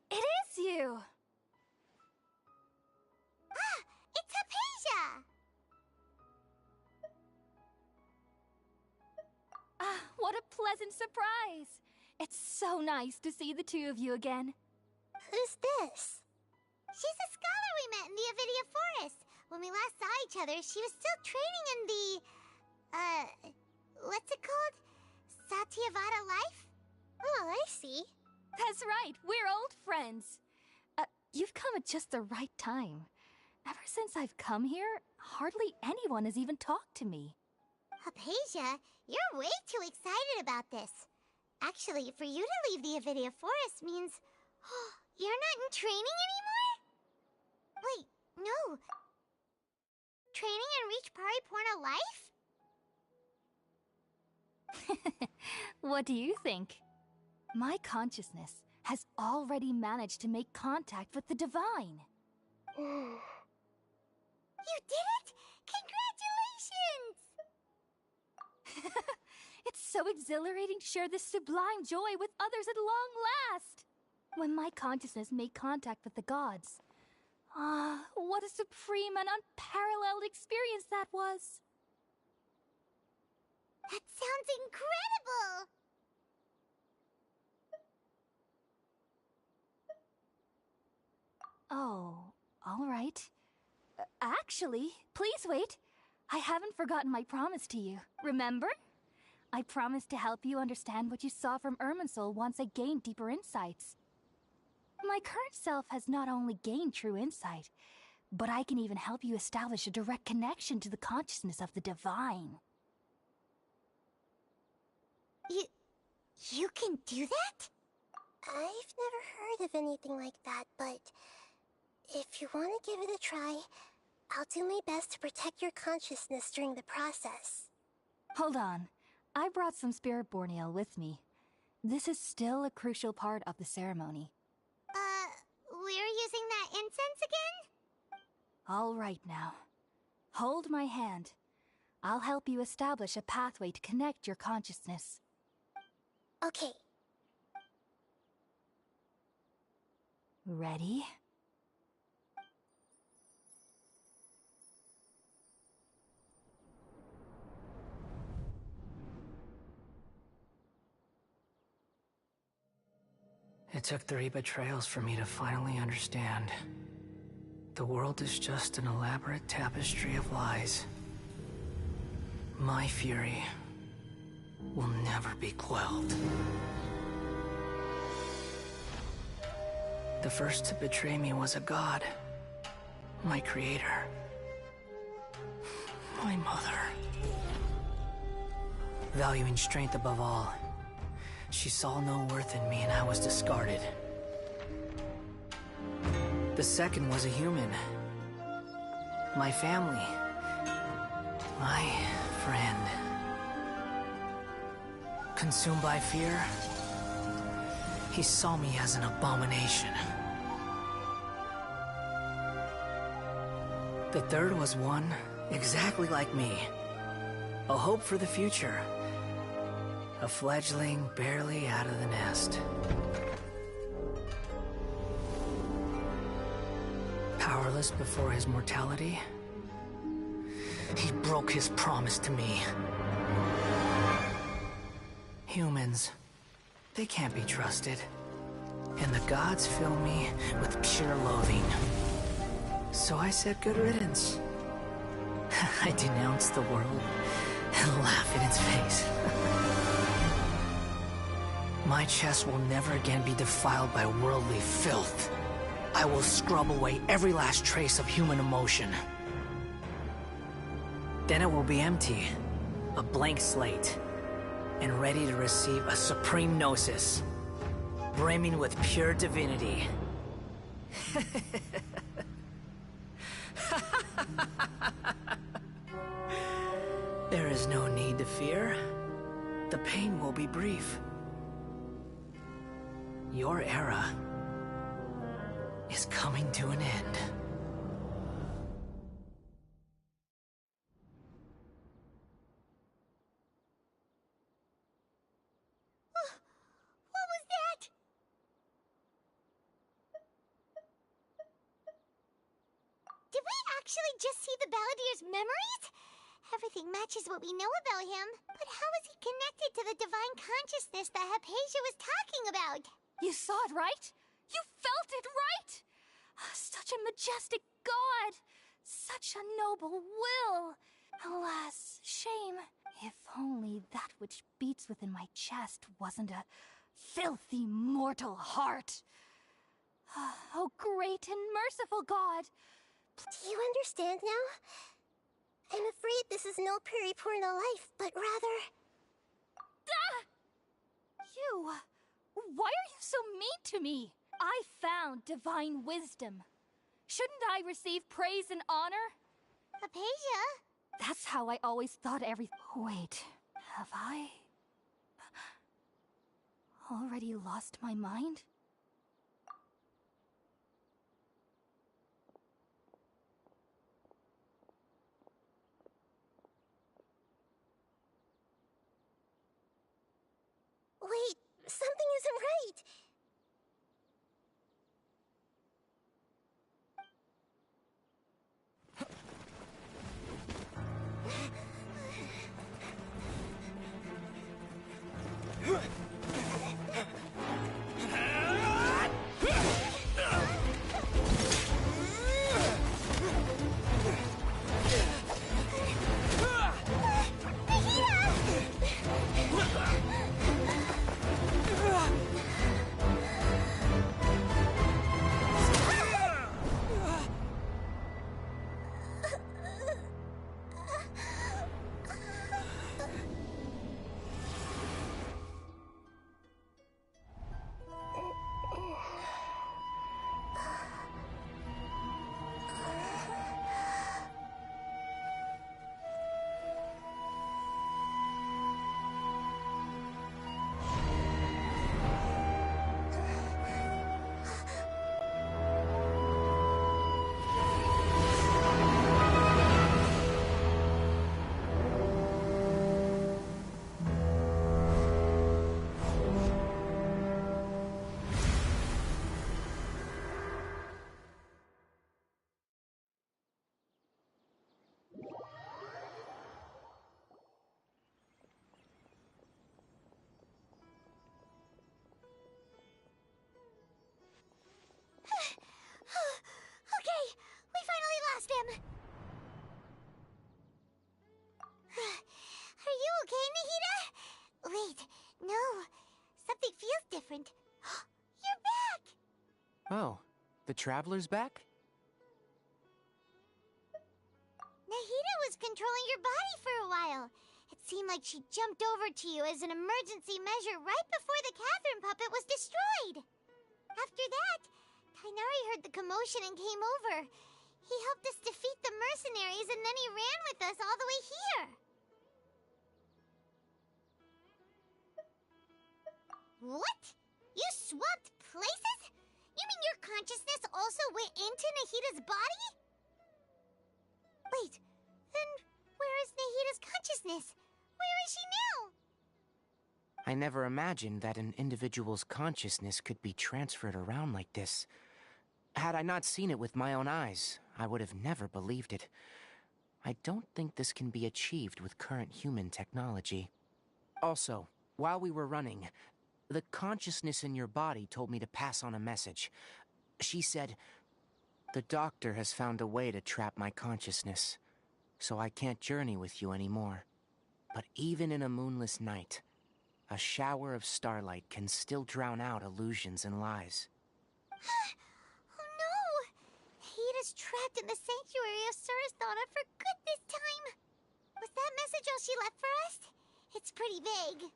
It is you! Ah, it's Hypatia! Ah, what a pleasant surprise! It's so nice to see the two of you again. Who's this? She's a scholar we met in the Avidia Forest. When we last saw each other, she was still training in the... what's it called? Satyavada life? Oh, I see. That's right, we're old friends. You've come at just the right time. Ever since I've come here, hardly anyone has even talked to me. Hypatia, you're way too excited about this. Actually, for you to leave the Avidia Forest means... you're not in training anymore? Wait, no. Training and reach Pariporna life? What do you think? My consciousness has already managed to make contact with the divine. You did it! Congratulations! It's so exhilarating to share this sublime joy with others at long last! When my consciousness made contact with the gods. Ah, what a supreme and unparalleled experience that was! That sounds incredible! Oh, all right. Actually, please wait. I haven't forgotten my promise to you, remember? I promised to help you understand what you saw from Irminsul once I gained deeper insights. My current self has not only gained true insight, but I can even help you establish a direct connection to the consciousness of the divine. You can do that? I've never heard of anything like that, but if you want to give it a try, I'll do my best to protect your consciousness during the process. Hold on. I brought some spirit borneal with me. This is still a crucial part of the ceremony. We're using that incense again? All right now. Hold my hand. I'll help you establish a pathway to connect your consciousness. Okay. Ready? It took 3 betrayals for me to finally understand. The world is just an elaborate tapestry of lies. My fury will never be quelled. The first to betray me was a god. My creator. My mother. Valuing strength above all, she saw no worth in me and I was discarded. The second was a human. My family. My friend. Consumed by fear, he saw me as an abomination. The third was one exactly like me. A hope for the future. A fledgling barely out of the nest. Powerless before his mortality, he broke his promise to me. Humans, they can't be trusted. And the gods fill me with pure loathing. So I said good riddance. I denounced the world and laugh in its face. My chest will never again be defiled by worldly filth. I will scrub away every last trace of human emotion. Then it will be empty, a blank slate, and ready to receive a supreme gnosis, brimming with pure divinity. There is no need to fear. The pain will be brief. Your era is coming to an end. What was that? actually just see the Balladeer's memories? Everything matches what we know about him, but how is he connected to the divine consciousness that Hypatia was talking about? You saw it, right? You felt it, right? Such a majestic god! Such a noble will! Alas, shame. If only that which beats within my chest wasn't a filthy mortal heart. Oh, great and merciful God! Do you understand now? I'm afraid this is no periporno life, but rather... Ah! You! Why are you so mean to me? I found divine wisdom. Shouldn't I receive praise and honor? Hypatia? That's how I always thought Wait, have I... already lost my mind? Wait, something isn't right. Okay, we finally lost him. Are you okay, Nahida? Wait, no. Something feels different. You're back! Oh, the Traveler's back? Nahida was controlling your body for a while. It seemed like she jumped over to you as an emergency measure right before the Catherine puppet was destroyed. After that, Tainari heard the commotion and came over. He helped us defeat the mercenaries and then he ran with us all the way here. What? You swapped places? You mean your consciousness also went into Nahida's body? Wait, then where is Nahida's consciousness? Where is she now? I never imagined that an individual's consciousness could be transferred around like this. Had I not seen it with my own eyes, I would have never believed it. I don't think this can be achieved with current human technology. Also, while we were running, the consciousness in your body told me to pass on a message. She said, "The doctor has found a way to trap my consciousness, so I can't journey with you anymore. But even in a moonless night, a shower of starlight can still drown out illusions and lies." Oh no! Nahida's trapped in the sanctuary of Surasthana for good this time. Was that message all she left for us? It's pretty vague.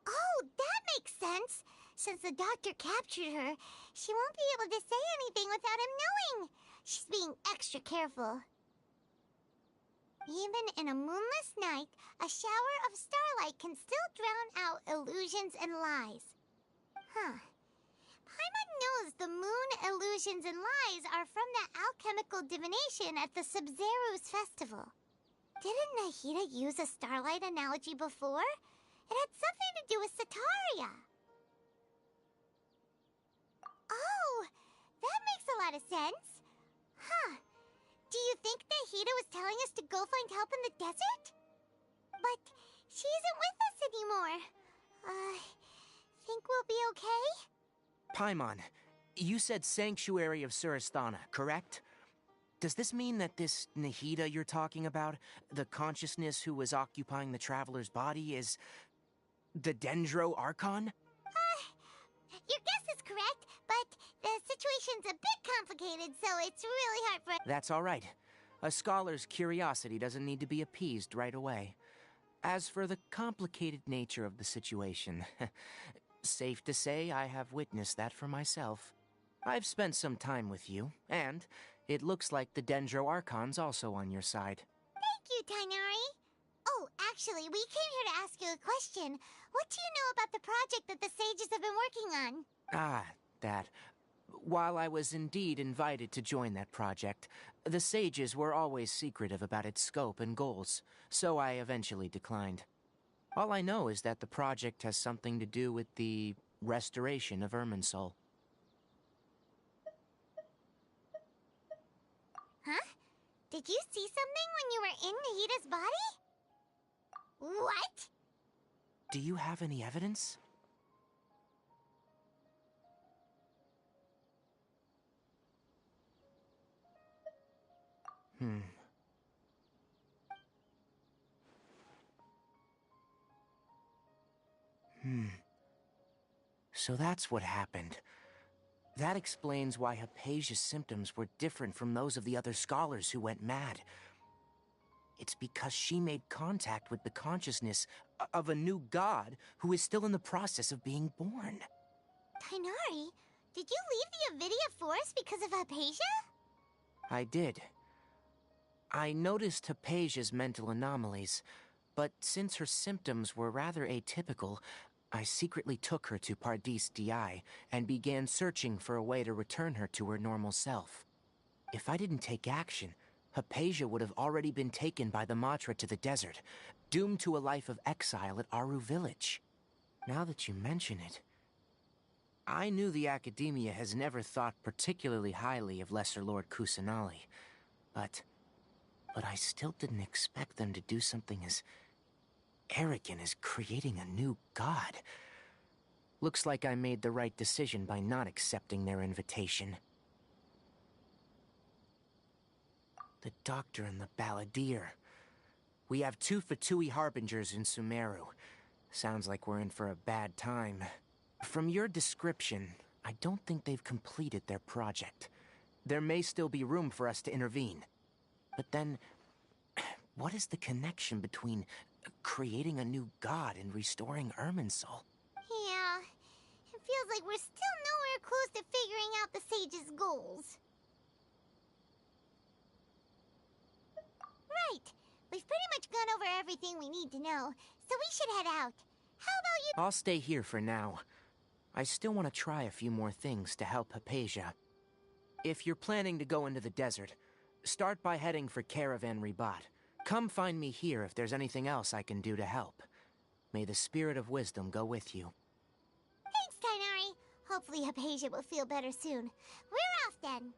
Oh, that makes sense. Since the doctor captured her, she won't be able to say anything without him knowing. She's being extra careful. Even in a moonless night, a shower of starlight can still drown out illusions and lies. Huh. Paimon knows the moon illusions and lies are from the alchemical divination at the Sub-Zero's festival. Didn't Nahida use a starlight analogy before? It had something to do with Sataria. be okay? Paimon, you said Sanctuary of Surasthana, correct? Does this mean that this Nahida you're talking about, the consciousness who was occupying the traveler's body, is the Dendro Archon? Your guess is correct, but the situation's a bit complicated, so it's really hard for... That's all right. A scholar's curiosity doesn't need to be appeased right away. As for the complicated nature of the situation, safe to say I have witnessed that for myself. I've spent some time with you, and it looks like the Dendro Archon's also on your side. Thank you, Tainari. Oh, actually, we came here to ask you a question. What do you know about the project that the sages have been working on? Ah, that. While I was indeed invited to join that project, the sages were always secretive about its scope and goals, so I eventually declined. All I know is that the project has something to do with the restoration of Irminsul. Huh? Did you see something when you were in Nahida's body? What? Do you have any evidence? So that's what happened. That explains why Hypatia's symptoms were different from those of the other scholars who went mad. It's because she made contact with the consciousness of a new god who is still in the process of being born. Tainari, did you leave the Avidia Forest because of Hypatia? I did. I noticed Hypatia's mental anomalies, but since her symptoms were rather atypical, I secretly took her to Pardis Di and began searching for a way to return her to her normal self. If I didn't take action, Hypatia would have already been taken by the Matra to the desert, doomed to a life of exile at Aru village. Now that you mention it, I knew the Academia has never thought particularly highly of Lesser Lord Kusanali, but I still didn't expect them to do something as arrogant as creating a new god. Looks like I made the right decision by not accepting their invitation. The Doctor and the Balladeer. We have 2 Fatui Harbingers in Sumeru. Sounds like we're in for a bad time. From your description, I don't think they've completed their project. There may still be room for us to intervene. But then, what is the connection between creating a new god and restoring Irminsul? Yeah, it feels like we're still nowhere close to figuring out the sage's goals. Right. We've pretty much gone over everything we need to know, so we should head out. How about you— I'll stay here for now. I still want to try a few more things to help Hypatia. If you're planning to go into the desert, start by heading for Caravan Ribat. Come find me here if there's anything else I can do to help. May the spirit of wisdom go with you. Thanks, Tainari. Hopefully Hypatia will feel better soon. We're off then.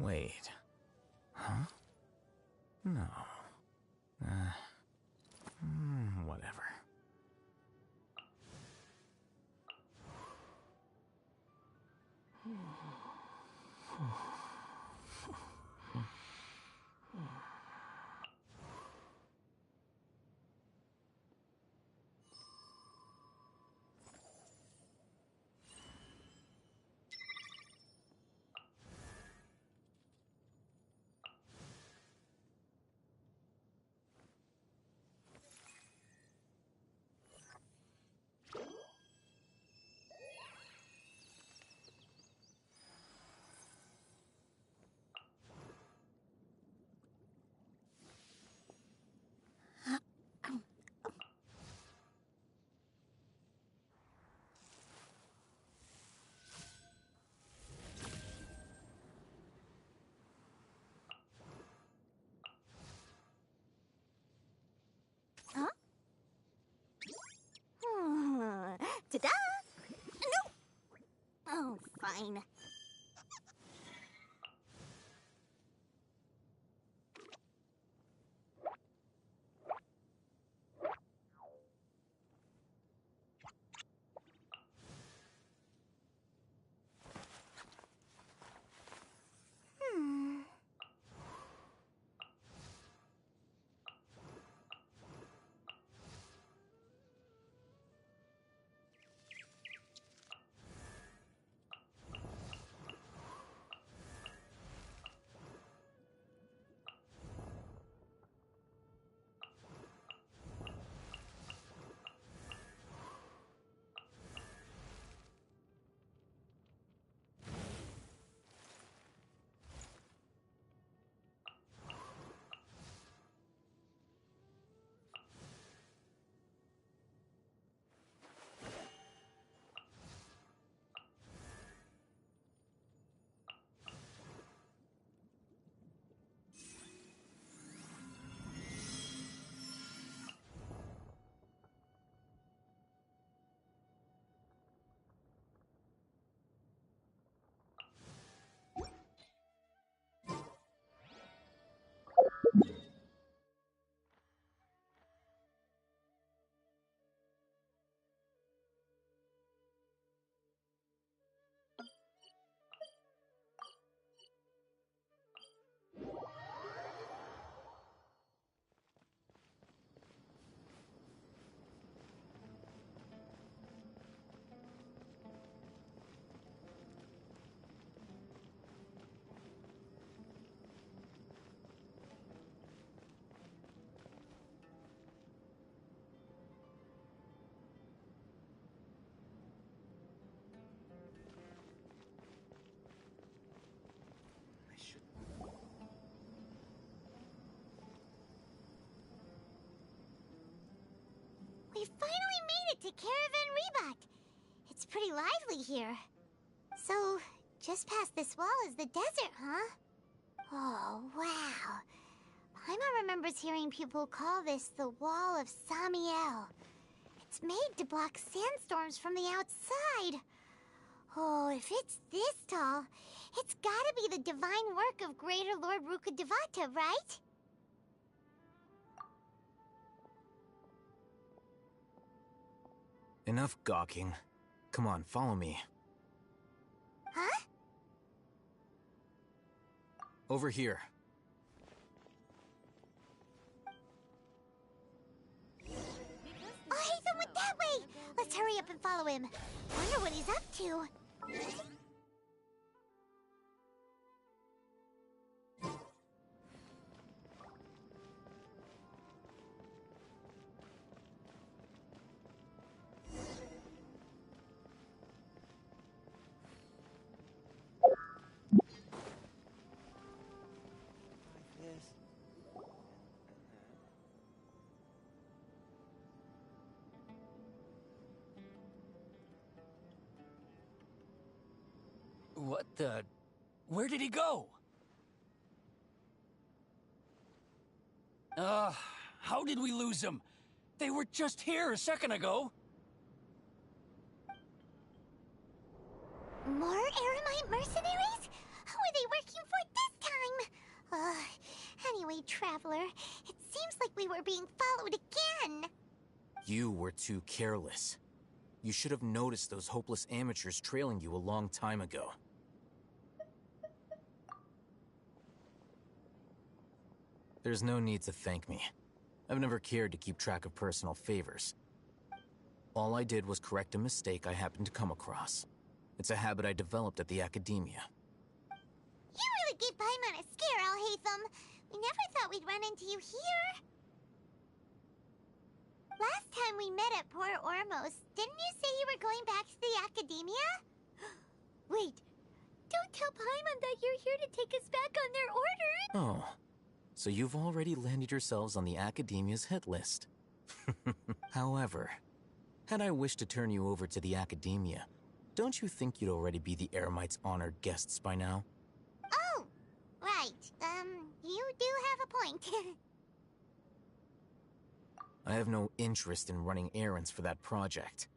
Wait. Huh? No. Whatever. Ta-da! No! Oh, fine. We finally made it to Caravan Rebot. It's pretty lively here. So, just past this wall is the desert, huh? Oh, wow. Paimon remembers hearing people call this the Wall of Samiel. It's made to block sandstorms from the outside. Oh, if it's this tall, it's gotta be the divine work of Greater Lord Rukkhadevata, right? Enough gawking. Come on, follow me. Huh? Over here. Oh, Hatham went that way! Let's hurry up and follow him. Wonder what he's up to. What the... Where did he go? How did we lose them? They were just here a second ago. More Eremite mercenaries? Who are they working for this runaway traveler. It seems like we were being followed again. You were too careless. You should have noticed those hopeless amateurs trailing you a long time ago. There's no need to thank me. I've never cared to keep track of personal favors. All I did was correct a mistake I happened to come across. It's a habit I developed at the academia. You really gave Paimon a scare, Alhaitham. We never thought we'd run into you here. Last time we met at Port Ormos, didn't you say you were going back to the academia? Wait, don't tell Paimon that you're here to take us back on their orders! Oh, so you've already landed yourselves on the academia's hit list. However, had I wished to turn you over to the academia, don't you think you'd already be the Eremites' honored guests by now? Oh, right. You do have a point. I have no interest in running errands for that project.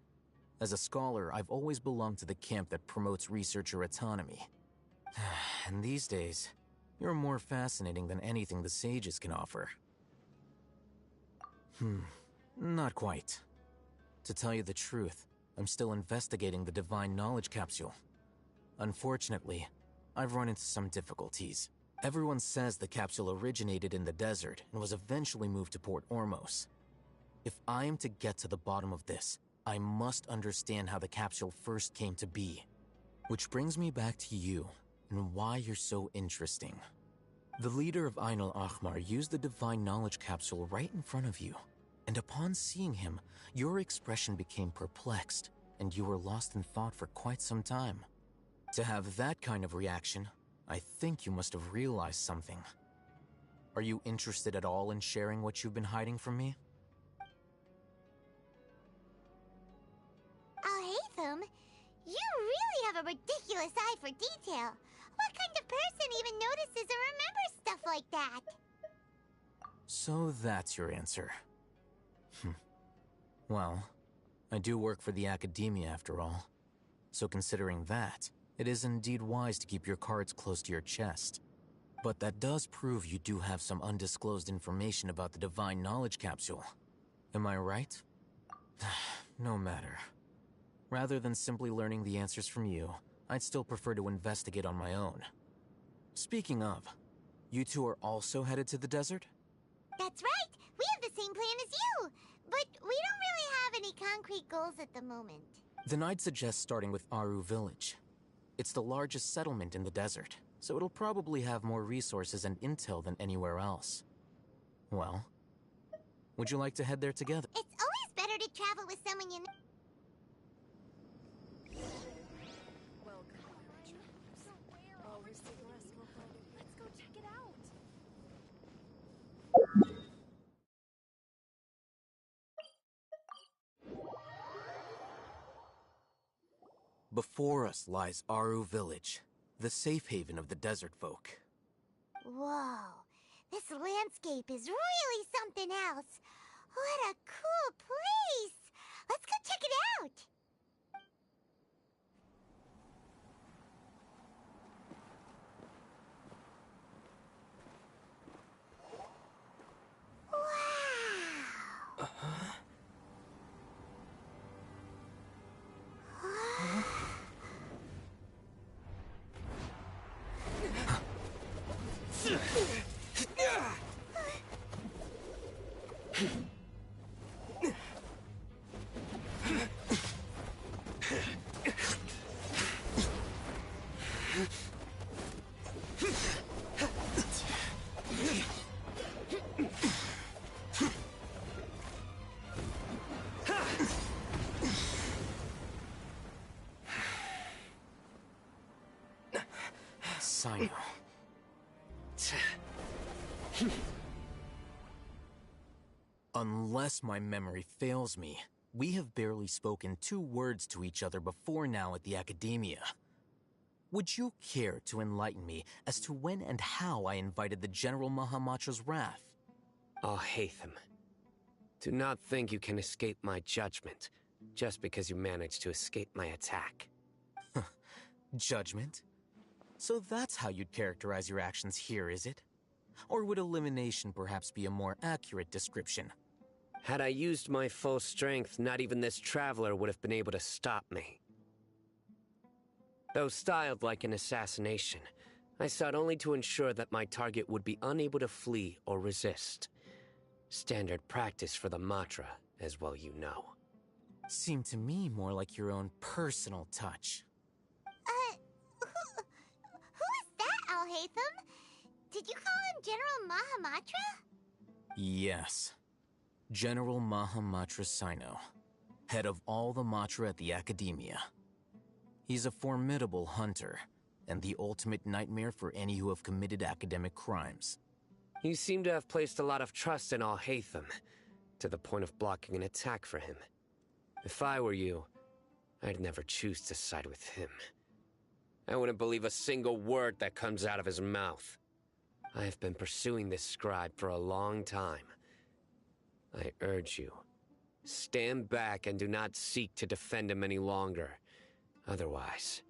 As a scholar, I've always belonged to the camp that promotes researcher autonomy. And these days, you're more fascinating than anything the sages can offer. Not quite. To tell you the truth, I'm still investigating the Divine Knowledge Capsule. Unfortunately, I've run into some difficulties. Everyone says the capsule originated in the desert and was eventually moved to Port Ormos. If I am to get to the bottom of this, I must understand how the capsule first came to be. Which brings me back to you, and why you're so interesting. The leader of Ain al-Ahmar used the Divine Knowledge Capsule right in front of you, and upon seeing him, your expression became perplexed, and you were lost in thought for quite some time. To have that kind of reaction, I think you must have realized something. Are you interested at all in sharing what you've been hiding from me? Alhaitham, you really have a ridiculous eye for detail. What kind of person even notices or remembers stuff like that? So that's your answer. Well, I do work for the academia after all. So considering that, it is indeed wise to keep your cards close to your chest. But that does prove you do have some undisclosed information about the Divine Knowledge Capsule. Am I right? No matter. Rather than simply learning the answers from you, I'd still prefer to investigate on my own. Speaking of, you two are also headed to the desert? That's right! We have the same plan as you! But we don't really have any concrete goals at the moment. Then I'd suggest starting with Aru Village. It's the largest settlement in the desert, so it'll probably have more resources and intel than anywhere else. Well, would you like to head there together? It's always better to travel with someone you know. Let's go check it out. Before us lies Aru Village, the safe haven of the desert folk. Whoa, this landscape is really something else. What a cool place! Let's go check it out! Wow! Sino. Unless my memory fails me, we have barely spoken 2 words to each other before now at the academia. Would you care to enlighten me as to when and how I invited the General Mahamatra's wrath? Alhaitham, do not think you can escape my judgment just because you managed to escape my attack. Judgment? So that's how you'd characterize your actions here, is it? Or would elimination perhaps be a more accurate description? Had I used my full strength, not even this traveler would have been able to stop me. Though styled like an assassination, I sought only to ensure that my target would be unable to flee or resist. Standard practice for the Matra, as well you know. Seemed to me more like your own personal touch. Who is that, Alhaitham? Did you call him General Mahamatra? Yes. General Mahamatra Sino, head of all the Matra at the Academia. He's a formidable hunter, and the ultimate nightmare for any who have committed academic crimes. You seem to have placed a lot of trust in Alhaitham, to the point of blocking an attack for him. If I were you, I'd never choose to side with him. I wouldn't believe a single word that comes out of his mouth. I have been pursuing this scribe for a long time. I urge you, stand back and do not seek to defend him any longer. Otherwise,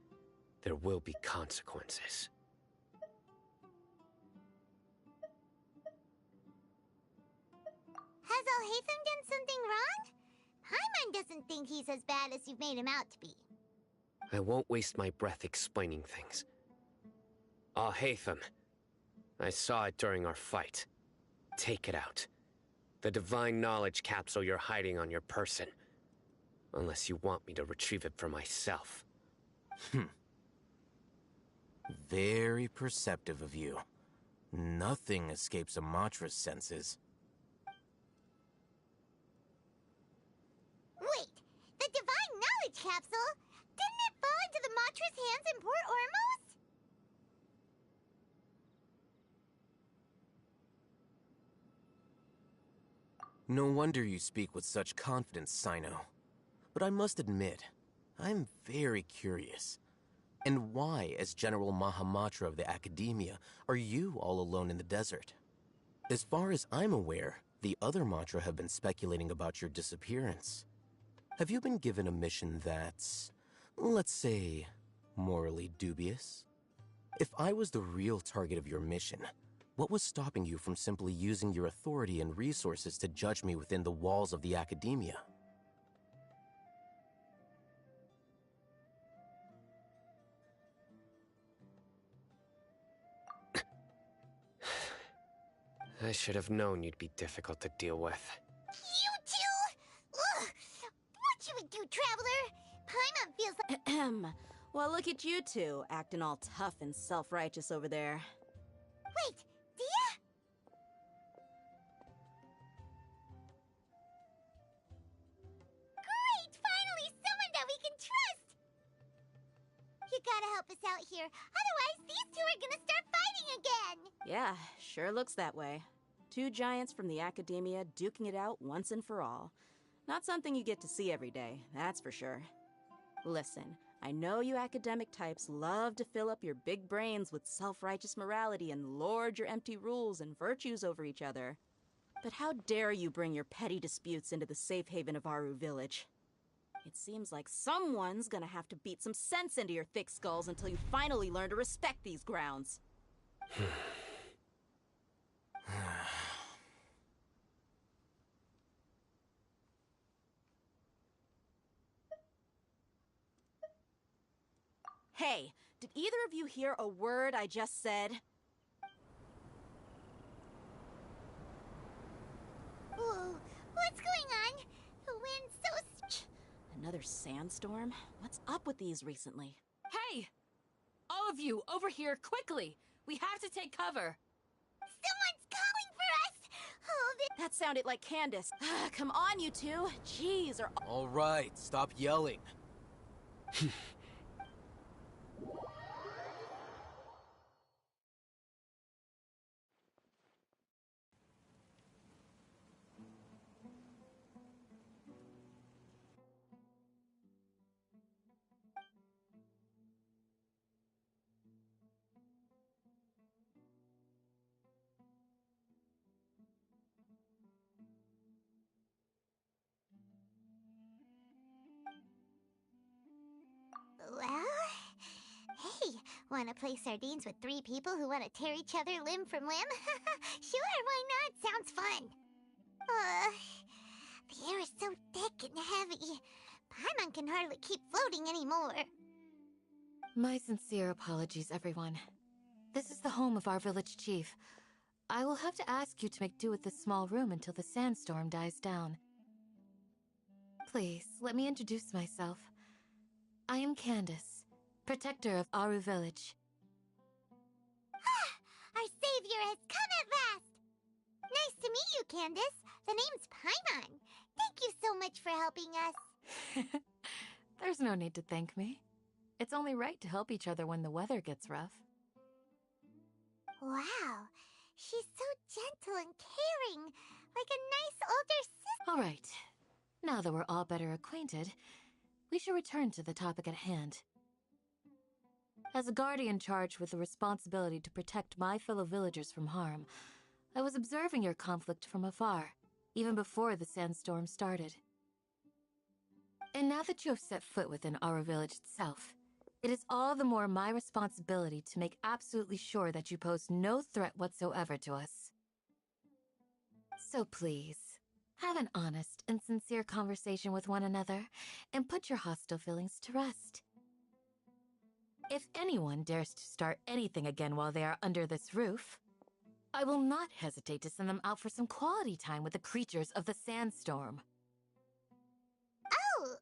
there will be consequences. Has Alhaitham done something wrong? Paimon doesn't think he's as bad as you've made him out to be. I won't waste my breath explaining things. Alhaitham, I saw it during our fight. Take it out. The divine knowledge capsule you're hiding on your person. Unless you want me to retrieve it for myself. Very perceptive of you. Nothing escapes a Matra's senses. Wait, the divine knowledge capsule? Didn't it fall into the Matra's hands in Port Ormos? No wonder you speak with such confidence, Sino. But I must admit, I'm very curious. And why, as General Mahamatra of the Academia, are you all alone in the desert? As far as I'm aware, the other Matra have been speculating about your disappearance. Have you been given a mission that's, let's say, morally dubious? If I was the real target of your mission, what was stopping you from simply using your authority and resources to judge me within the walls of the Academia? I should have known you'd be difficult to deal with. You two? Ugh! What you would do, Traveler? Paimon feels like— Ahem. Well, look at you two, acting all tough and self-righteous over there. Wait, Dia? Great! Finally, someone that we can trust! You gotta help us out here, otherwise these two are gonna start fighting again! Yeah, sure looks that way. Two giants from the Academia duking it out once and for all. Not something you get to see every day, that's for sure. Listen, I know you academic types love to fill up your big brains with self-righteous morality and lord your empty rules and virtues over each other. But how dare you bring your petty disputes into the safe haven of Aru Village? It seems like someone's gonna have to beat some sense into your thick skulls until you finally learn to respect these grounds. Hey, did either of you hear a word I just said? Whoa, what's going on? The wind's so— Another sandstorm? What's up with these recently? Hey! All of you, over here, quickly! We have to take cover! Someone's calling for us! Oh, That sounded like Candace. Come on, you two. Jeez, are— All right, stop yelling. Want to play sardines with 3 people who want to tear each other limb from limb? Sure, why not? Sounds fun. The air is so thick and heavy. Paimon can hardly keep floating anymore. My sincere apologies, everyone. This is the home of our village chief. I will have to ask you to make do with this small room until the sandstorm dies down. Please, let me introduce myself. I am Candace, protector of Aru Village. Our savior has come at last! Nice to meet you, Candace. The name's Paimon. Thank you so much for helping us. There's no need to thank me. It's only right to help each other when the weather gets rough. Wow, she's so gentle and caring, like a nice older sister. All right. Now that we're all better acquainted, we should return to the topic at hand. As a guardian charged with the responsibility to protect my fellow villagers from harm, I was observing your conflict from afar, even before the sandstorm started. And now that you have set foot within our village itself, it is all the more my responsibility to make absolutely sure that you pose no threat whatsoever to us. So please, have an honest and sincere conversation with one another, and put your hostile feelings to rest. If anyone dares to start anything again while they are under this roof, I will not hesitate to send them out for some quality time with the creatures of the sandstorm. Oh!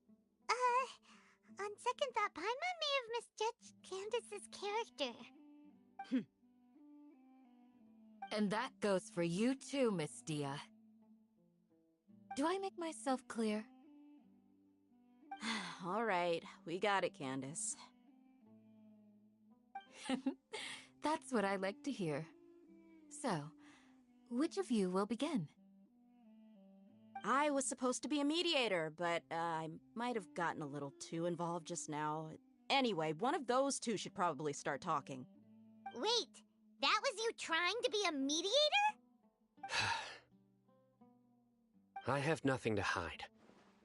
On second thought, Paimon may have misjudged Candace's character. And that goes for you too, Miss Dia. Do I make myself clear? All right, we got it, Candace. That's what I like to hear. So, which of you will begin? I was supposed to be a mediator, but I might have gotten a little too involved just now. Anyway, one of those two should probably start talking. Wait, that was you trying to be a mediator? I have nothing to hide,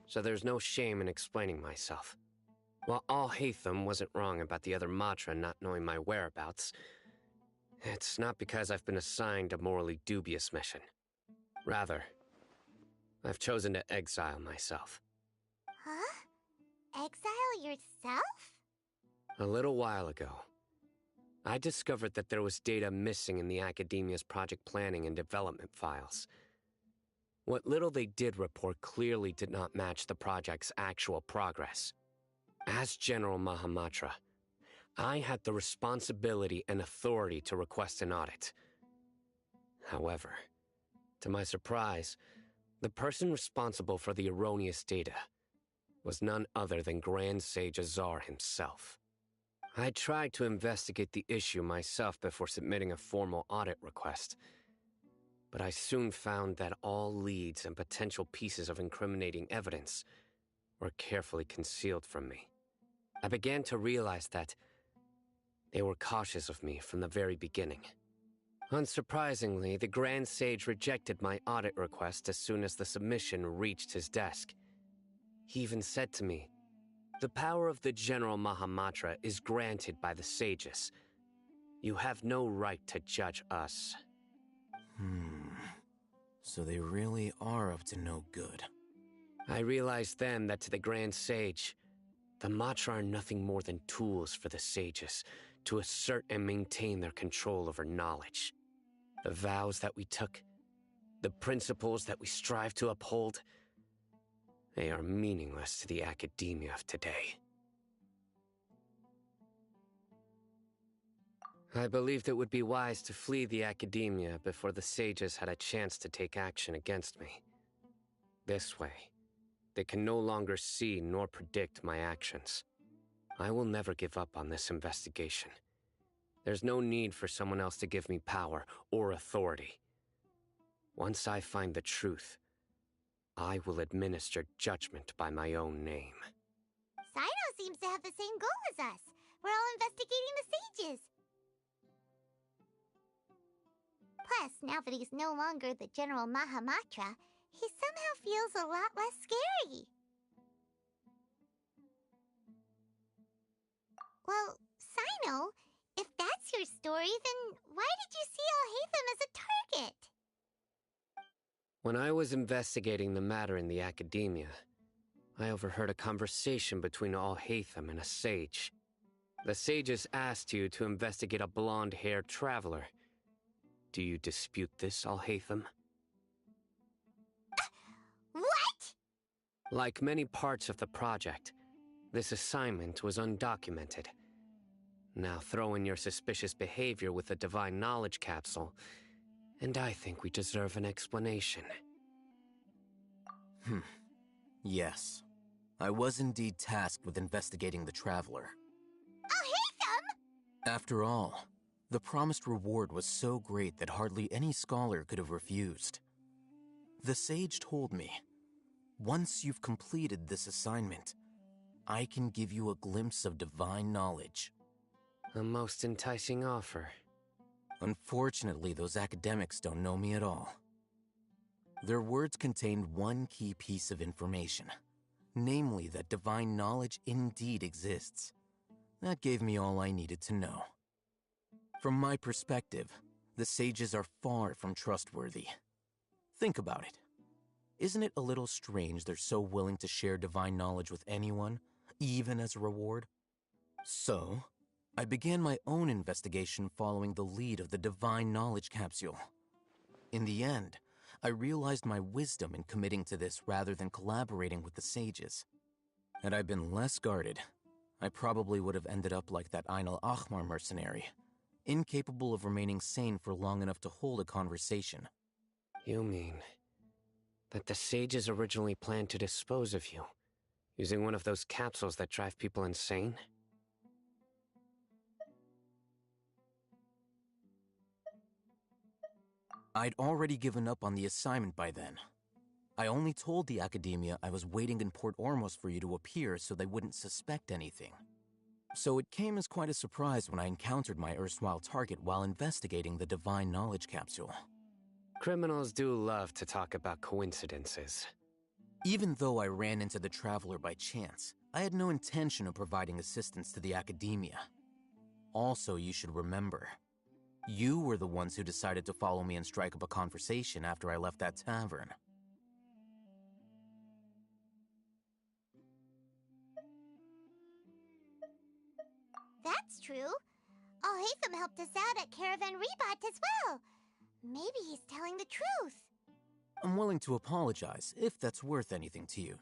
so there's no shame in explaining myself. While Alhaitham wasn't wrong about the other Matra not knowing my whereabouts, it's not because I've been assigned a morally dubious mission. Rather, I've chosen to exile myself. Huh? Exile yourself? A little while ago, I discovered that there was data missing in the Academia's project planning and development files. What little they did report clearly did not match the project's actual progress. As General Mahamatra, I had the responsibility and authority to request an audit. However, to my surprise, the person responsible for the erroneous data was none other than Grand Sage Azar himself. I tried to investigate the issue myself before submitting a formal audit request, but I soon found that all leads and potential pieces of incriminating evidence were carefully concealed from me. I began to realize that they were cautious of me from the very beginning. Unsurprisingly, the Grand Sage rejected my audit request as soon as the submission reached his desk. He even said to me, "The power of the General Mahamatra is granted by the sages. You have no right to judge us." So they really are up to no good. I realized then that to the Grand Sage, the Matra are nothing more than tools for the sages to assert and maintain their control over knowledge. The vows that we took, the principles that we strive to uphold, they are meaningless to the academia of today. I believed it would be wise to flee the academia before the sages had a chance to take action against me. This way, they can no longer see nor predict my actions. I will never give up on this investigation. There's no need for someone else to give me power or authority. Once I find the truth, I will administer judgment by my own name. Cyno seems to have the same goal as us. We're all investigating the sages. Plus, now that he's no longer the General Mahamatra, he somehow feels a lot less scary. Well, Cyno, then why did you see Alhaitham as a target? When I was investigating the matter in the academia, I overheard a conversation between Alhaitham and a sage. The sages asked you to investigate a blonde-haired traveler. Do you dispute this, Alhaitham? What? Like many parts of the project, this assignment was undocumented. Now throw in your suspicious behavior with the Divine Knowledge Capsule, and I think we deserve an explanation. Yes. I was indeed tasked with investigating the Traveler. Alhaitham! After all, the promised reward was so great that hardly any scholar could have refused. The sage told me, once you've completed this assignment, I can give you a glimpse of divine knowledge. A most enticing offer. Unfortunately, those academics don't know me at all. Their words contained one key piece of information, namely that divine knowledge indeed exists. That gave me all I needed to know. From my perspective, the sages are far from trustworthy. Think about it. Isn't it a little strange they're so willing to share divine knowledge with anyone, even as a reward? So, I began my own investigation following the lead of the Divine Knowledge Capsule. In the end, I realized my wisdom in committing to this rather than collaborating with the sages. Had I been less guarded, I probably would have ended up like that Ain al-Ahmar mercenary, incapable of remaining sane for long enough to hold a conversation. You mean that the sages originally planned to dispose of you, using one of those capsules that drive people insane? I'd already given up on the assignment by then. I only told the Academia I was waiting in Port Ormos for you to appear so they wouldn't suspect anything. So it came as quite a surprise when I encountered my erstwhile target while investigating the Divine Knowledge Capsule. Criminals do love to talk about coincidences. Even though I ran into the Traveler by chance, I had no intention of providing assistance to the Academia. Also, you should remember, you were the ones who decided to follow me and strike up a conversation after I left that tavern. That's true. Alhaitham helped us out at Caravan Rebat as well. Maybe he's telling the truth. I'm willing to apologize, if that's worth anything to you.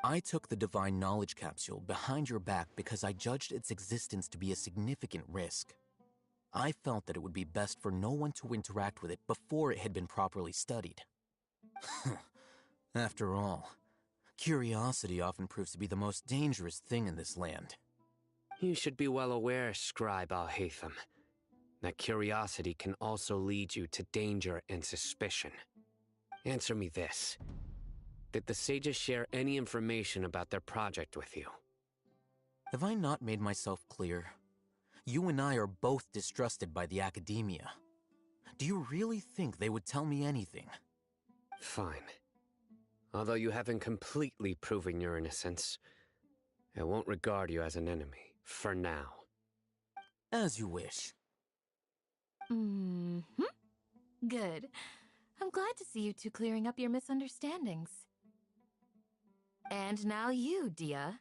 I took the Divine Knowledge Capsule behind your back because I judged its existence to be a significant risk. I felt that it would be best for no one to interact with it before it had been properly studied. After all, curiosity often proves to be the most dangerous thing in this land. You should be well aware, Scribe Alhaitham, that curiosity can also lead you to danger and suspicion. Answer me this. Did the sages share any information about their project with you? Have I not made myself clear? You and I are both distrusted by the Academia. Do you really think they would tell me anything? Fine. Although you haven't completely proven your innocence, I won't regard you as an enemy, for now. As you wish. Good. I'm glad to see you two clearing up your misunderstandings. And now you, Dia.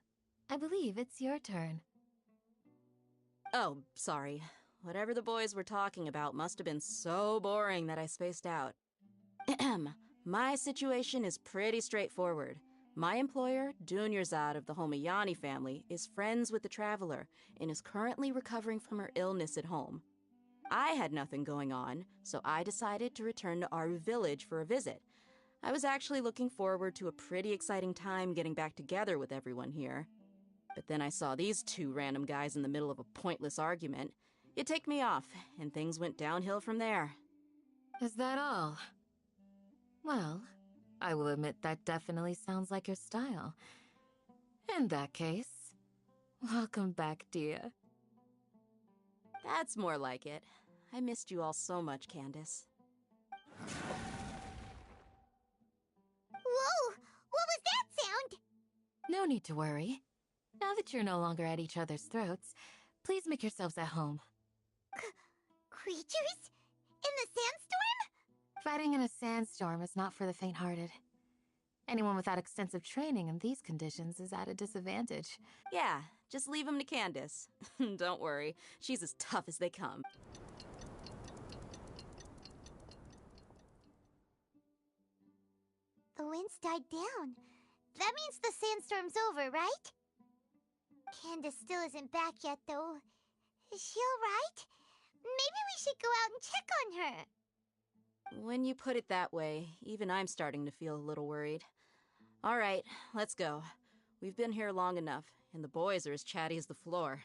I believe it's your turn. Oh, sorry. Whatever the boys were talking about must have been so boring that I spaced out. My situation is pretty straightforward. My employer, Dunyarzad of the Homayani family, is friends with the Traveler and is currently recovering from her illness at home. I had nothing going on, so I decided to return to Aru village for a visit. I was actually looking forward to a pretty exciting time getting back together with everyone here. But then I saw these two random guys in the middle of a pointless argument. It ticked me off, and things went downhill from there. Is that all? Well, I will admit that definitely sounds like your style. In that case, welcome back, Dia. That's more like it. I missed you all so much, Candace. Whoa! What was that sound? No need to worry. Now that you're no longer at each other's throats, please make yourselves at home. creatures? In the sandstorm? Fighting in a sandstorm is not for the faint-hearted. Anyone without extensive training in these conditions is at a disadvantage. Yeah, just leave him to Candace. Don't worry, she's as tough as they come. The wind's died down. That means the sandstorm's over, right? Candace still isn't back yet, though. Is she alright? Maybe we should go out and check on her. When you put it that way, even I'm starting to feel a little worried. All right, let's go. We've been here long enough, and the boys are as chatty as the floor.